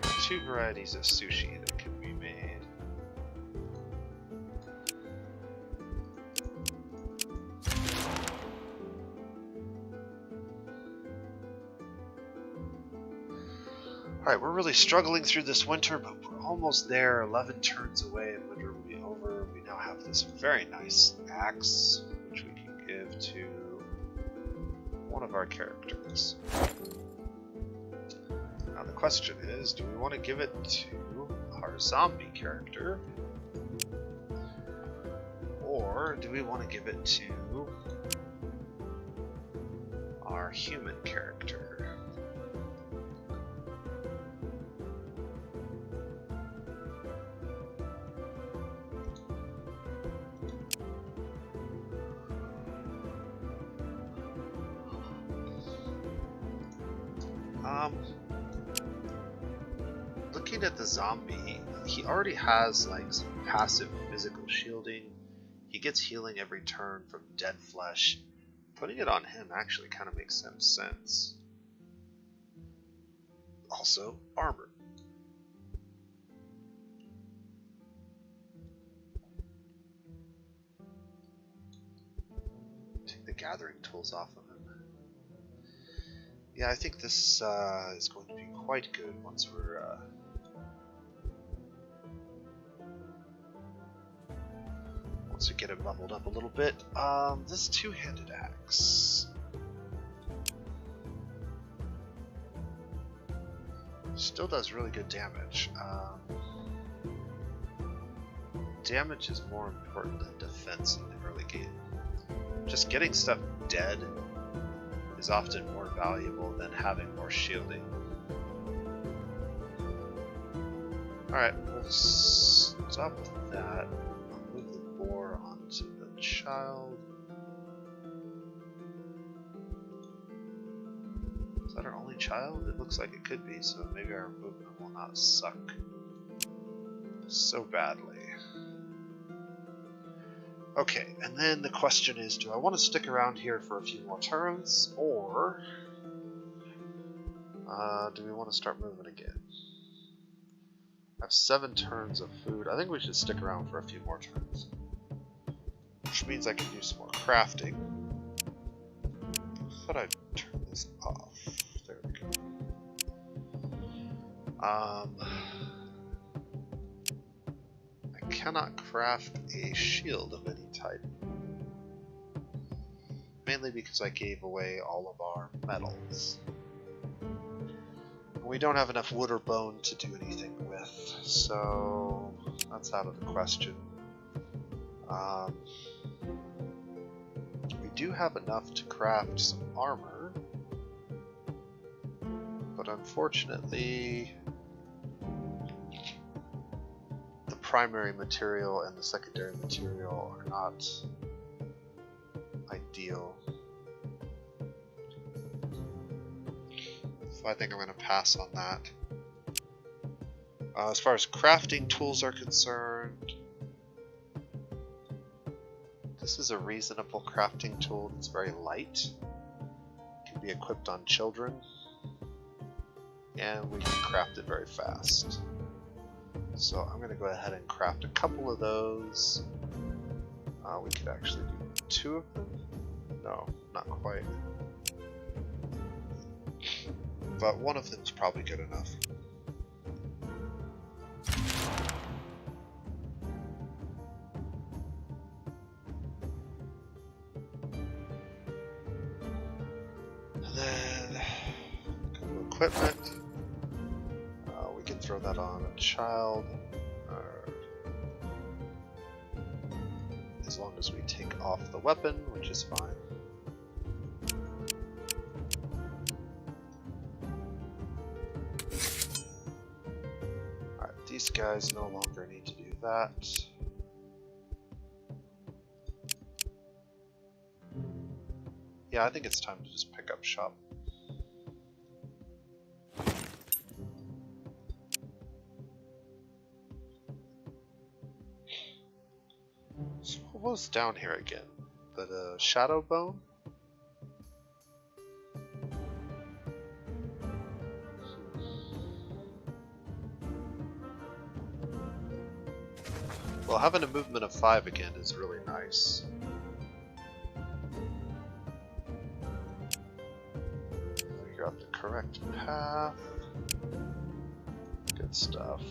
Got 2 varieties of sushi that can be made. Alright, we're really struggling through this winter, but we're almost there. 11 turns away and winter will be over. We now have this very nice axe, which we can give to one of our characters. Now the question is, do we want to give it to our zombie character? Or do we want to give it to our human character? Looking at the zombie, he already has like some passive physical shielding. He gets healing every turn from dead flesh. Putting it on him actually kind of makes some sense. Also, armor. Take the gathering tools off of him. Yeah, I think this is going to be quite good once we get it leveled up a little bit. This 2-handed axe. Still does really good damage. Damage is more important than defense in the early game. Just getting stuff dead is often more valuable than having more shielding. Alright, we'll stop with that. I'll move the boar onto the child. Is that our only child? It looks like it could be, so maybe our movement will not suck so badly. Okay, and then the question is, do I want to stick around here for a few more turns, or do we want to start moving again? I have 7 turns of food. I think we should stick around for a few more turns, which means I can do some more crafting. I thought I'd turn this off. There we go. I cannot craft a shield of any type, mainly because I gave away all of our metals. We don't have enough wood or bone to do anything with, so that's out of the question. We do have enough to craft some armor, but unfortunately the primary material and the secondary material are not ideal. So I think I'm going to pass on that. As far as crafting tools are concerned, this is a reasonable crafting tool. It's very light, can be equipped on children, and we can craft it very fast. So I'm going to go ahead and craft a couple of those. We could actually do 2 of them. No, not quite. But one of them is probably good enough. And then a couple of equipment. We can throw that on a child. As long as we take off the weapon, which is fine. Alright, these guys no longer need to do that. Yeah, I think it's time to just pick up shop. So what was down here again? The shadow bone? Well, having a movement of 5 again is really nice. Figure out the correct path. Good stuff.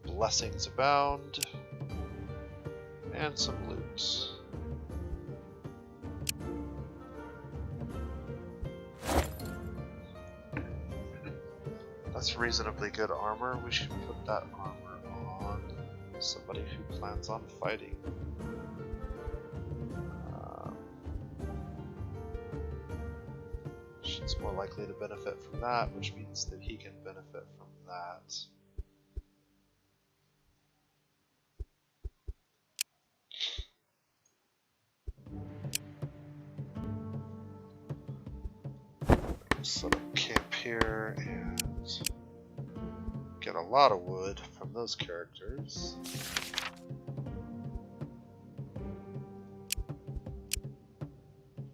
Blessings abound. And some loot. That's reasonably good armor. We should put that armor on somebody who plans on fighting. She's more likely to benefit from that, which means that he can benefit from that. Set up camp here and get a lot of wood from those characters.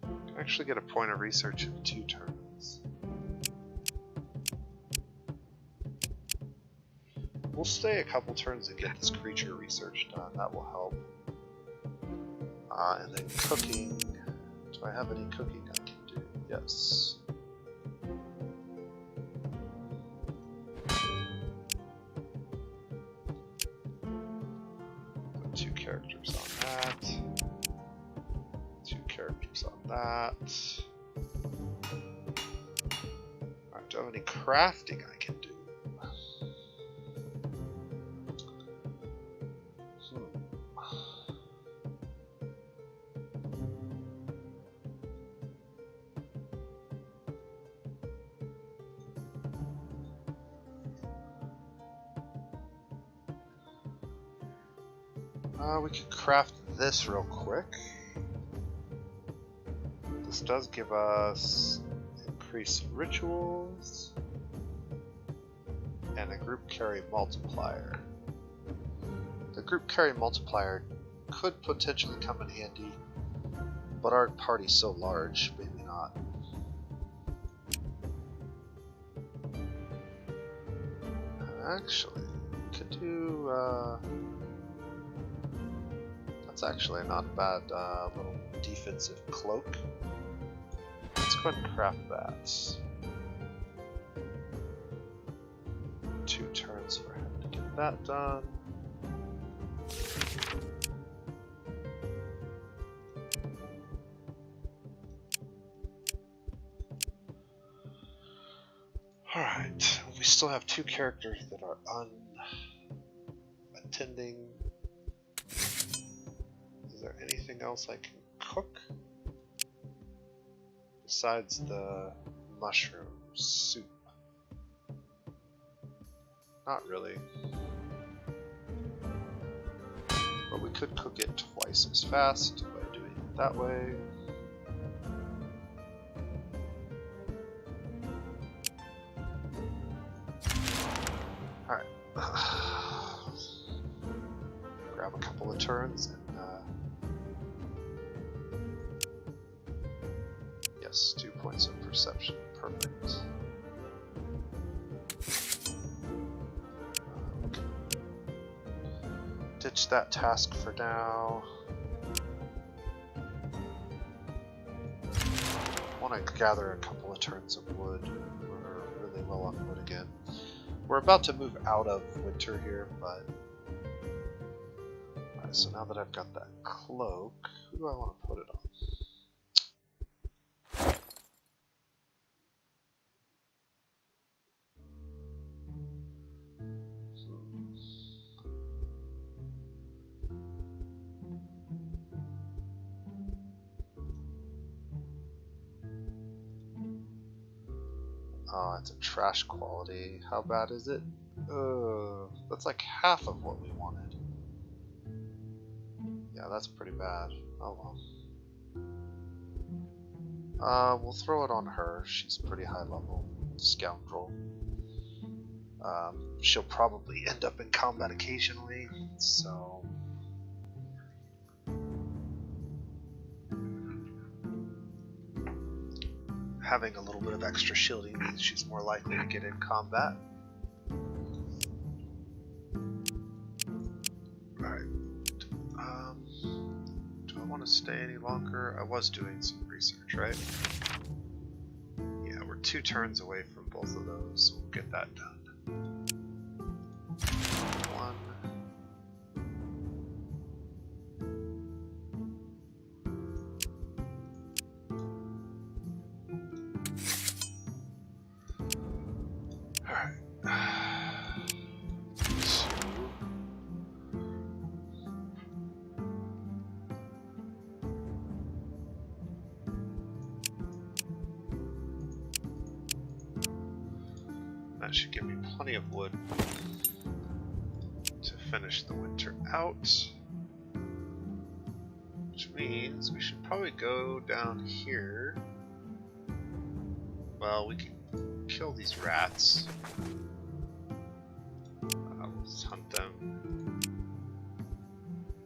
Can actually get a point of research in 2 turns. We'll stay a couple turns and get this creature research done. That will help. And then cooking. Do I have any cooking I can do? Yes. Put 2 characters on that. 2 characters on that. Alright, do I have any crafting I can do. We could craft this real quick. This does give us increased rituals and a group carry multiplier. The group carry multiplier could potentially come in handy, but our party's so large, maybe not. Actually, we could do that's actually not a bad little defensive cloak. Let's go ahead and craft that. 2 turns for him to get that done. Alright, we still have 2 characters that are unattending. Is there anything else I can cook? Besides the mushroom soup. Not really. But we could cook it twice as fast by doing it that way. Alright. Grab a couple of turns and yes, 2 points of perception. Perfect. Ditch that task for now. I want to gather a couple of turns of wood. We're really low on wood again. We're about to move out of winter here, but... Alright, so now that I've got that cloak, who do I want to put it on? Oh, it's a trash quality. How bad is it? That's like half of what we wanted. Yeah, that's pretty bad. Oh well. We'll throw it on her. She's pretty high level. Scoundrel. She'll probably end up in combat occasionally, so... Having a little bit of extra shielding means she's more likely to get in combat. Alright. Do I want to stay any longer? I was doing some research, right? Yeah, we're 2 turns away from both of those, so we'll get that done. 1. That should give me plenty of wood to finish the winter out. Which means we should probably go down here. Well, we can kill these rats. Let's hunt them.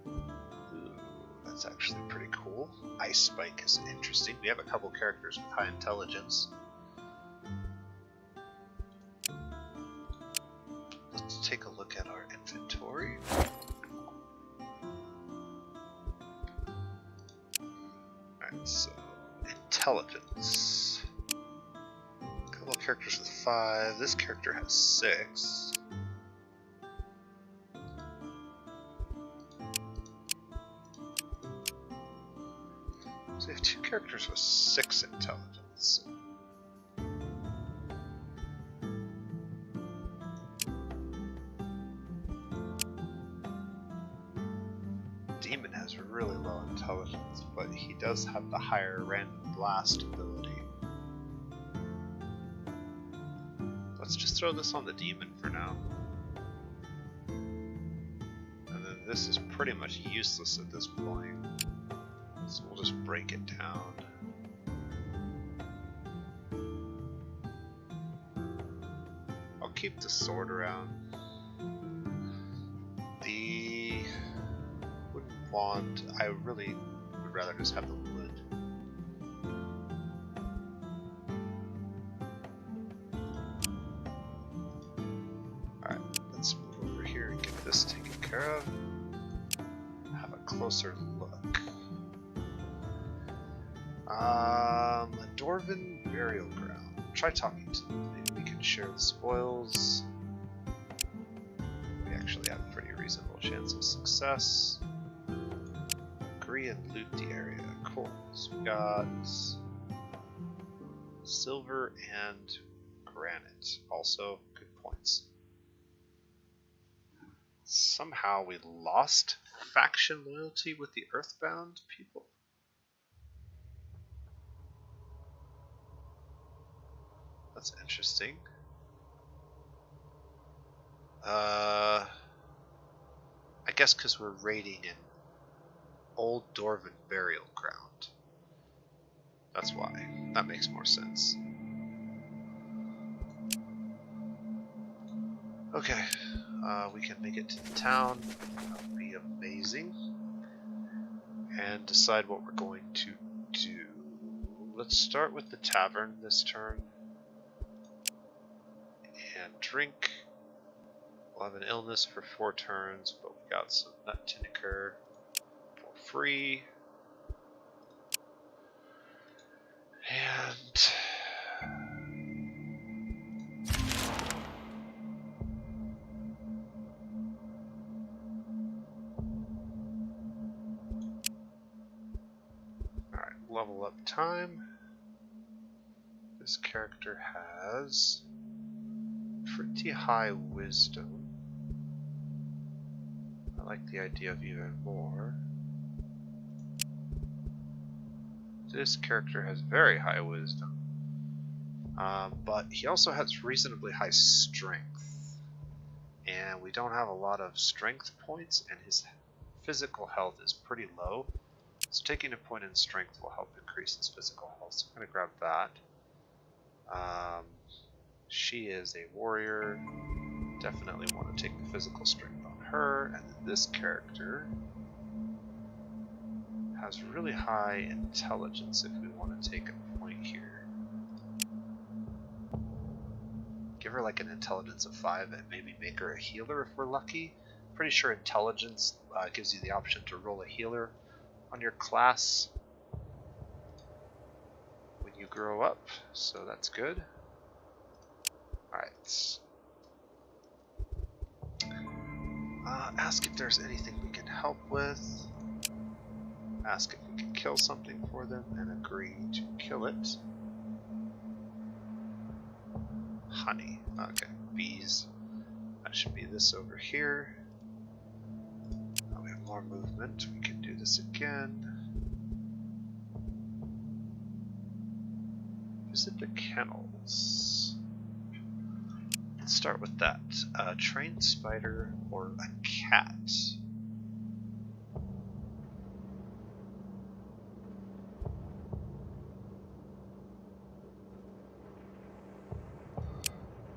Ooh, that's actually pretty cool. Ice Spike is interesting. We have a couple characters with high intelligence. Let's take a look at our inventory. Alright, so intelligence. A couple of characters with 5. This character has 6. So we have 2 characters with 6 intelligence. demon has really low intelligence, but he does have the higher random blast ability. Let's just throw this on the demon for now. And then this is pretty much useless at this point. So we'll just break it down. I'll keep the sword around. The wooden wand, I really would rather just have the wood. Alright, let's move over here and get this taken care of. Have a closer look. A Dwarven burial ground. Try talking to them. Maybe we can share the spoils. We actually have a pretty reasonable chance of success. Agree and loot the area. Cool. So we got silver and granite. Also good points. Somehow we lost faction loyalty with the Earthbound people. That's interesting. I guess because we're raiding an old Dwarven burial ground. That's why. That makes more sense. Okay, we can make it to the town. That would be amazing. And decide what we're going to do. Let's start with the tavern this turn. And drink. We'll have an illness for 4 turns, but we got some nut tinnicker for free. And alright, level up time. This character has pretty high wisdom. I like the idea of even more. This character has very high wisdom, but he also has reasonably high strength. And we don't have a lot of strength points, and his physical health is pretty low. So taking a point in strength will help increase his physical health. So I'm going to grab that. She is a warrior. Definitely want to take the physical strength on her. And then this character has really high intelligence if we want to take a point here. Give her like an intelligence of 5 and maybe make her a healer if we're lucky. Pretty sure intelligence gives you the option to roll a healer on your class when you grow up, so that's good. Alright. Ask if there's anything we can help with. Ask if we can kill something for them and agree to kill it. Honey. Okay, bees. That should be this over here. We have more movement. We can do this again. Visit the kennels. Let's start with that. A trained spider or a cat?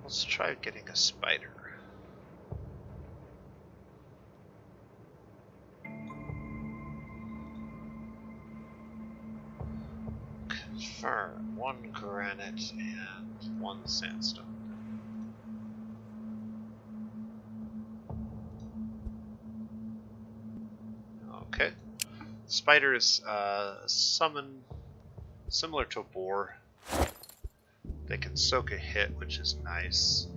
Let's try getting a spider. Confirm 1 granite and 1 sandstone. Okay. Spider is summon similar to a boar. They can soak a hit, which is nice.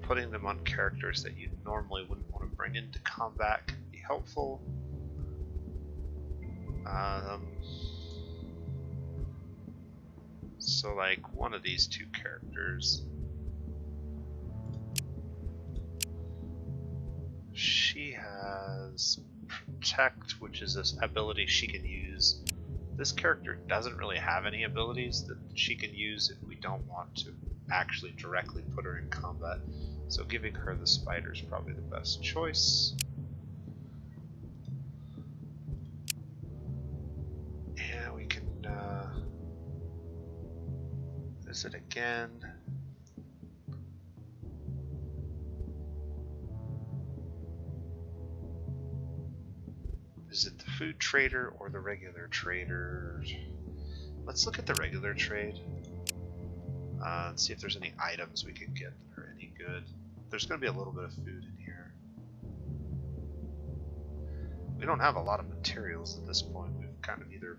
Putting them on characters that you normally wouldn't want to bring into combat can be helpful. So like one of these 2 characters. She has protect, which is this ability she can use. This character doesn't really have any abilities that she can use if we don't want to actually directly put her in combat. So giving her the spider is probably the best choice. And we can visit again. Visit the food trader or the regular trader. Let's look at the regular trade. And see if there's any items we can get that are any good. There's going to be a little bit of food in here. We don't have a lot of materials at this point. We've kind of either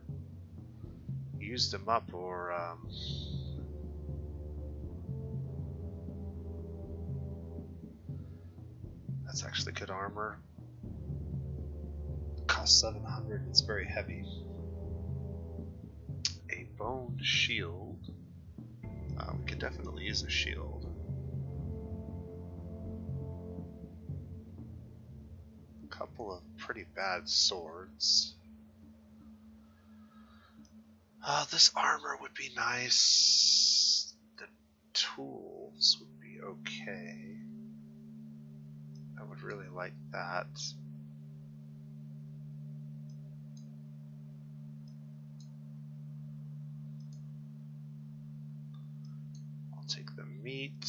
used them up or that's actually good armor. Costs 700. It's very heavy. A bone shield. We could definitely use a shield. A couple of pretty bad swords. This armor would be nice. The tools would be okay. I would really like that. I'll take the meat.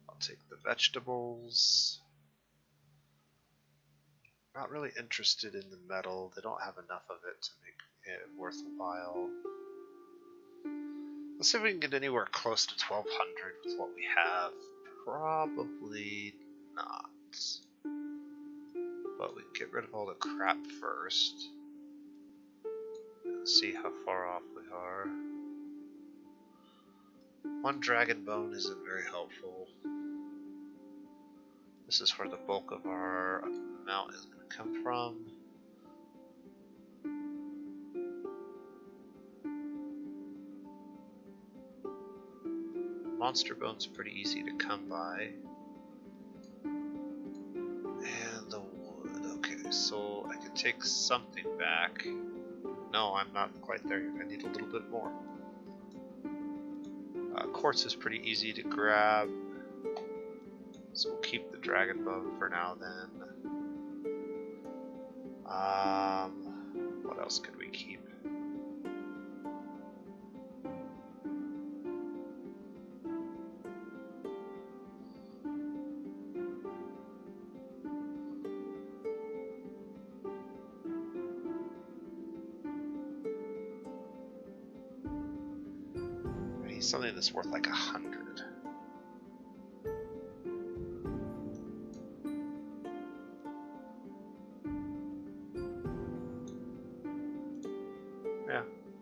I'll take the vegetables. Not really interested in the metal. They don't have enough of it to make it worthwhile. Let's see if we can get anywhere close to 1200 with what we have. Probably not. But we can get rid of all the crap first. And see how far off we are. One dragon bone isn't very helpful. This is where the bulk of our amount is going to come from. Monster bone's pretty easy to come by. And the wood. Okay, so I can take something back. No, I'm not quite there yet. I need a little bit more. Quartz is pretty easy to grab. So we'll keep the dragon bone for now then. What else could we keep? We need something that's worth like 100.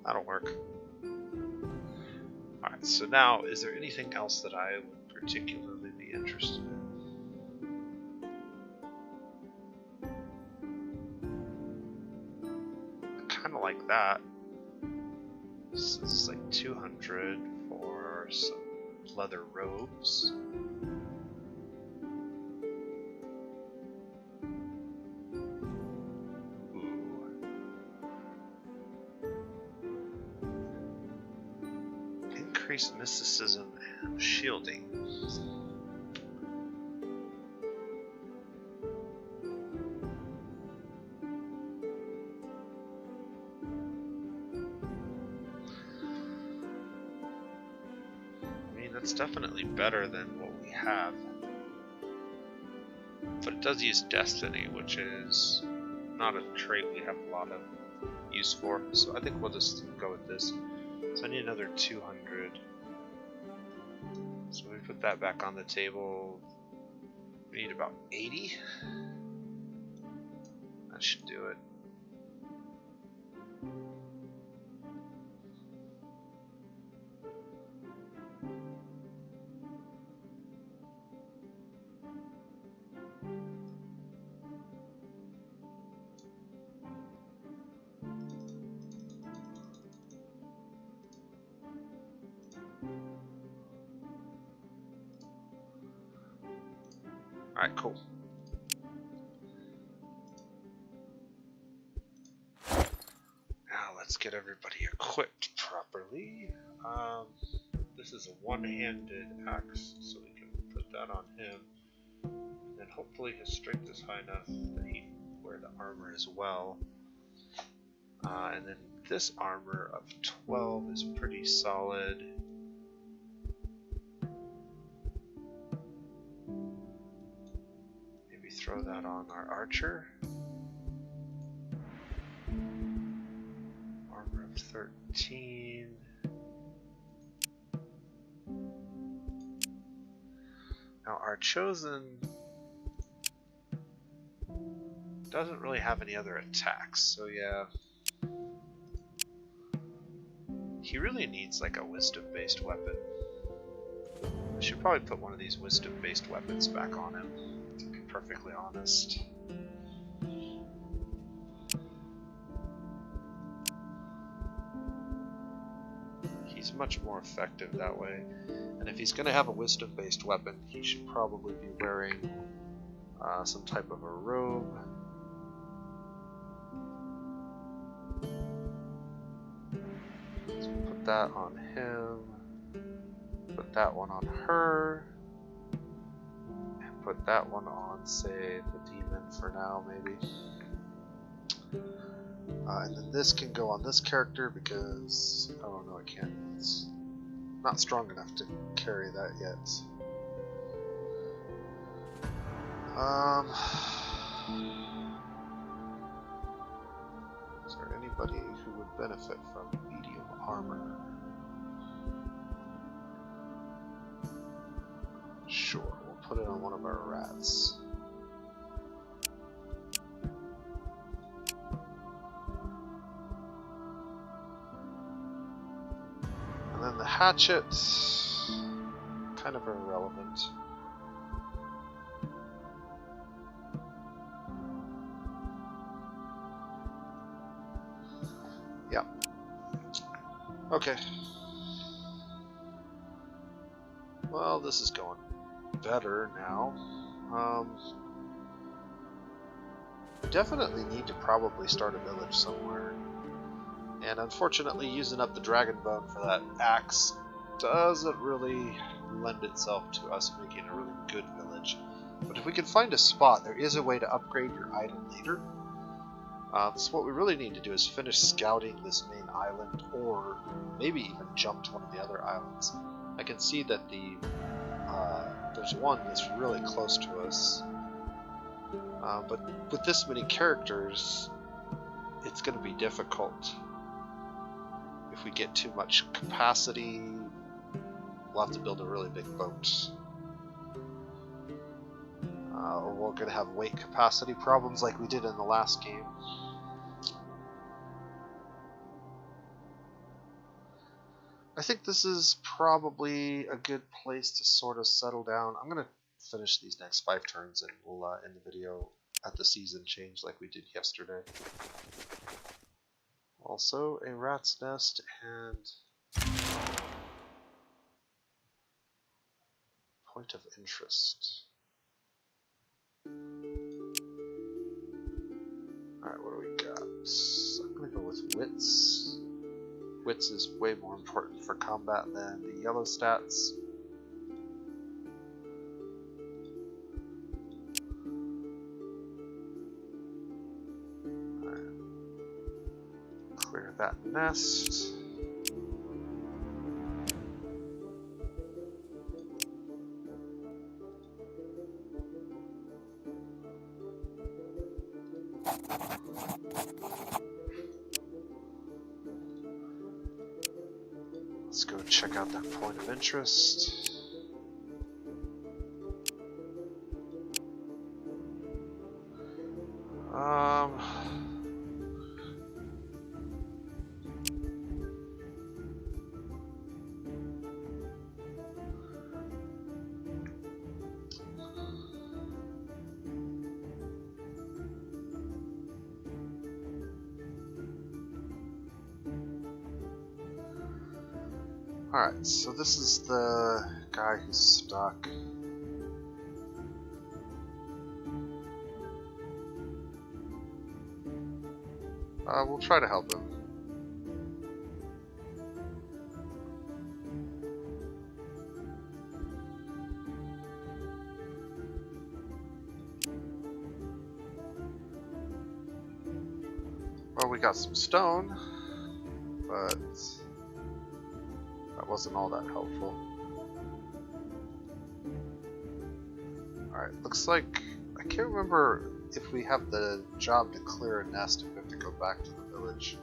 That'll work. Alright, so now, is there anything else that I would particularly be interested in? I kind of like that. This is like 200 for some leather robes. Increased mysticism and shielding. I mean, that's definitely better than what we have. But it does use destiny, which is not a trait we have a lot of use for. So I think we'll just go with this. So I need another 200. So we put that back on the table. We need about 80. That should do it. Alright, cool. get everybody equipped properly. This is a one-handed axe, so we can put that on him. And then hopefully his strength is high enough that he can wear the armor as well. And then this armor of 12 is pretty solid. Maybe throw that on our archer. Armor of 13. Now our chosen doesn't really have any other attacks, so yeah. He really needs like a wisdom-based weapon. I should probably put one of these wisdom-based weapons back on him, to be perfectly honest. He's much more effective that way. And if he's going to have a wisdom-based weapon, he should probably be wearing some type of a robe. So put that on him. Put that one on her. And put that one on, say, the demon for now, maybe. And then this can go on this character because... oh no, it can't. It's not strong enough to carry that yet. Is there anybody who would benefit from medium armor? Sure, we'll put it on one of our rats. And then the hatchet, kind of irrelevant. Yeah. Okay. Well, this is going better now. Definitely need to probably start a village somewhere. And unfortunately, using up the dragon bone for that axe doesn't really lend itself to us making a really good village. But if we can find a spot, there is a way to upgrade your item later. So what we really need to do is finish scouting this main island, or maybe even jump to one of the other islands. I can see that there's one that's really close to us. But with this many characters, it's going to be difficult. If we get too much capacity, we'll have to build a really big boat. Or we're going to have weight capacity problems like we did in the last game. I think this is probably a good place to sort of settle down. I'm going to finish these next 5 turns and we'll end the video at the season change like we did yesterday. Also, a rat's nest and point of interest. Alright, what do we got? I'm going to go with wits. Wits is way more important for combat than the yellow stats. Alright. Clear that nest. Let's go check out that point of interest. Alright, so this is the guy who's stuck. We'll try to help him. We got some stone, but that wasn't all that helpful. Alright, looks like I can't remember if we have the job to clear a nest if we have to go back to the village.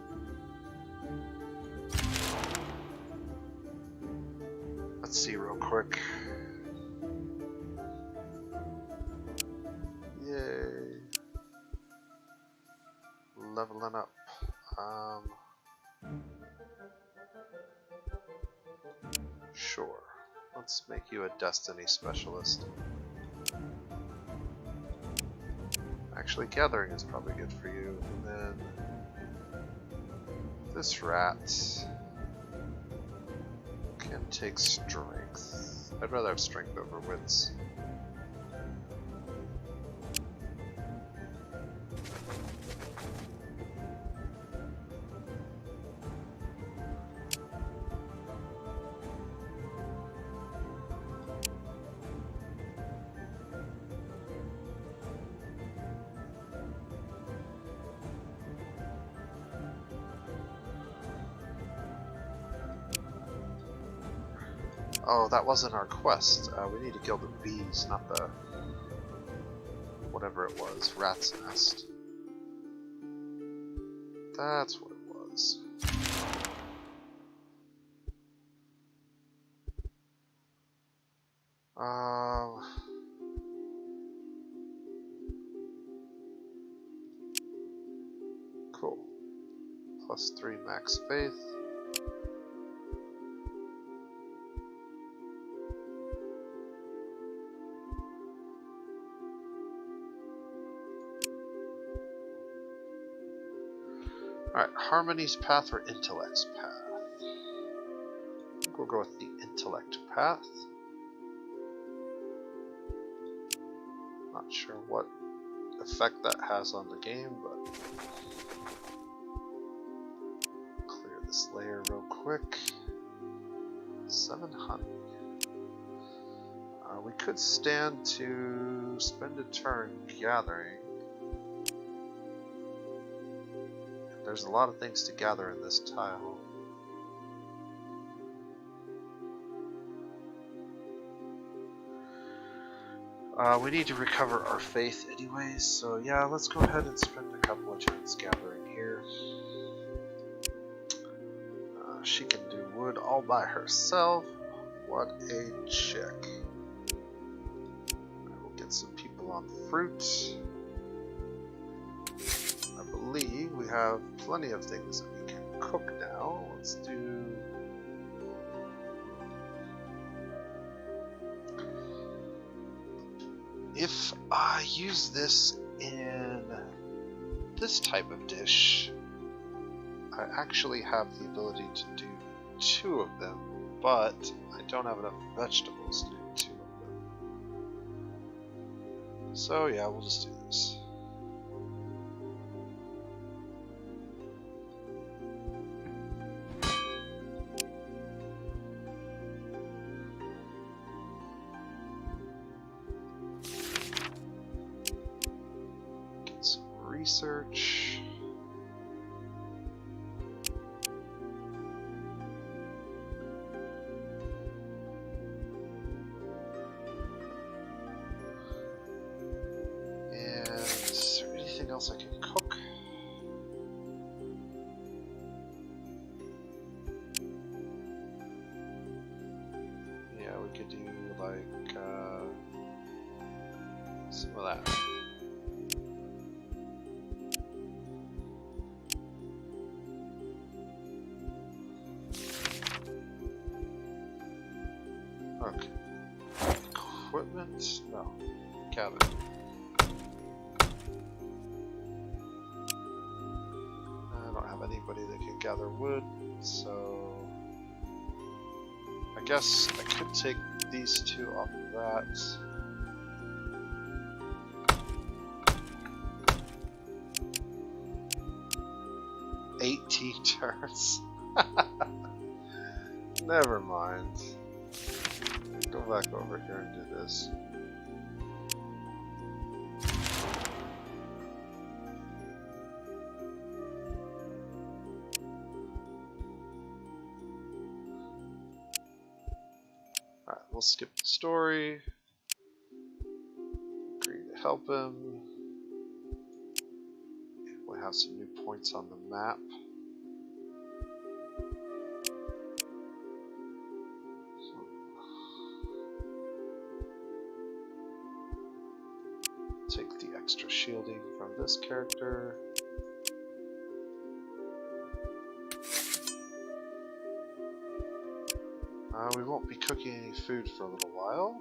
Let's see real quick. Yay. Leveling up. Sure. Let's make you a destiny specialist. Actually, gathering is probably good for you. And then this rat can take strength. I'd rather have strength over wits. Oh, that wasn't our quest. We need to kill the bees, not the... whatever it was. Rat's nest. That's what it was. Cool. +3 max faith. Alright, Harmony's path or Intellect's path? I think we'll go with the Intellect path. Not sure what effect that has on the game, but clear this layer real quick. 7 honey. We could stand to spend a turn gathering. There's a lot of things to gather in this tile. We need to recover our faith anyways, so yeah, let's go ahead and spend a couple of turns gathering here. She can do wood all by herself. What a chick. I will get some people on fruit. I believe we have plenty of things that we can cook now. Let's do... if I use this in this type of dish, I actually have the ability to do 2 of them, but I don't have enough vegetables to do 2 of them. So yeah, we'll just do this. Research. And is there anything else I can cook? Yeah, we could do like some of that. Okay. Equipment? No. Cabin. I don't have anybody that can gather wood, so I guess I could take these 2 off of that. turns. Never mind. Go back over here and do this. we'll skip the story. Agree to help him. We'll have some new points on the map. Take the extra shielding from this character. We won't be cooking any food for a little while.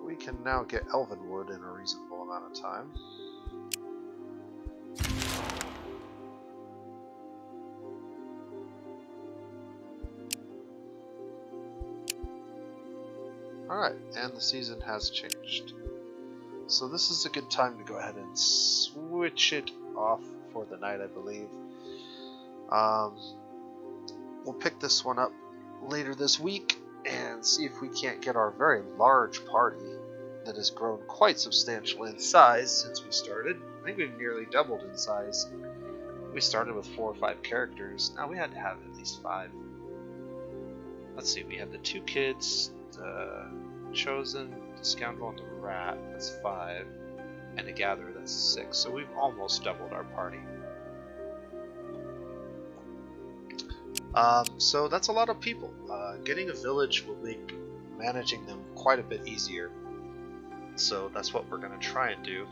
We can now get elven wood in a reasonable amount of time. Alright, and the season has changed. So this is a good time to go ahead and switch it off for the night, I believe. We'll pick this one up later this week and see if we can't get our very large party that has grown quite substantially in size since we started. I think we've nearly doubled in size. We started with 4 or 5 characters. Now we had to have at least 5. Let's see, we have the 2 kids, the chosen, the scoundrel, and the rat. That's 5. And the gatherer, that's 6. So we've almost doubled our party. So that's a lot of people. Getting a village will make managing them quite a bit easier. So that's what we're going to try and do.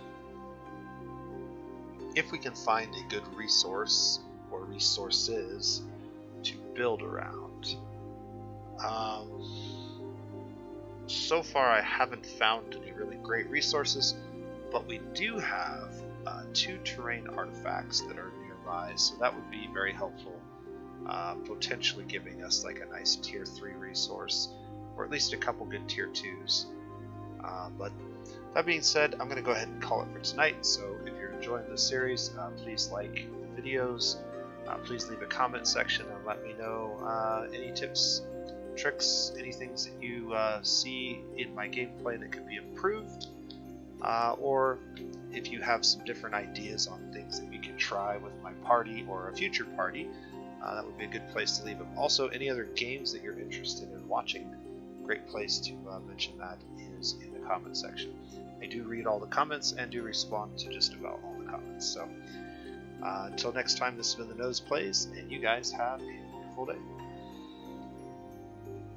If we can find a good resource or resources to build around. So far I haven't found any really great resources, but we do have 2 terrain artifacts that are nearby, so that would be very helpful. Potentially giving us like a nice tier 3 resource, or at least a couple good tier 2s. But that being said, I'm going to go ahead and call it for tonight. So if you're enjoying this series, please like the videos, please leave a comment section and let me know any tips, tricks, any things that you see in my gameplay that could be improved, or if you have some different ideas on things that we can try with my party or a future party. That would be a good place to leave them. Also, any other games that you're interested in watching, great place to mention that is in the comment section. I do read all the comments and do respond to just about all the comments. So until next time, this has been TheNosePlays, and you guys have a wonderful day.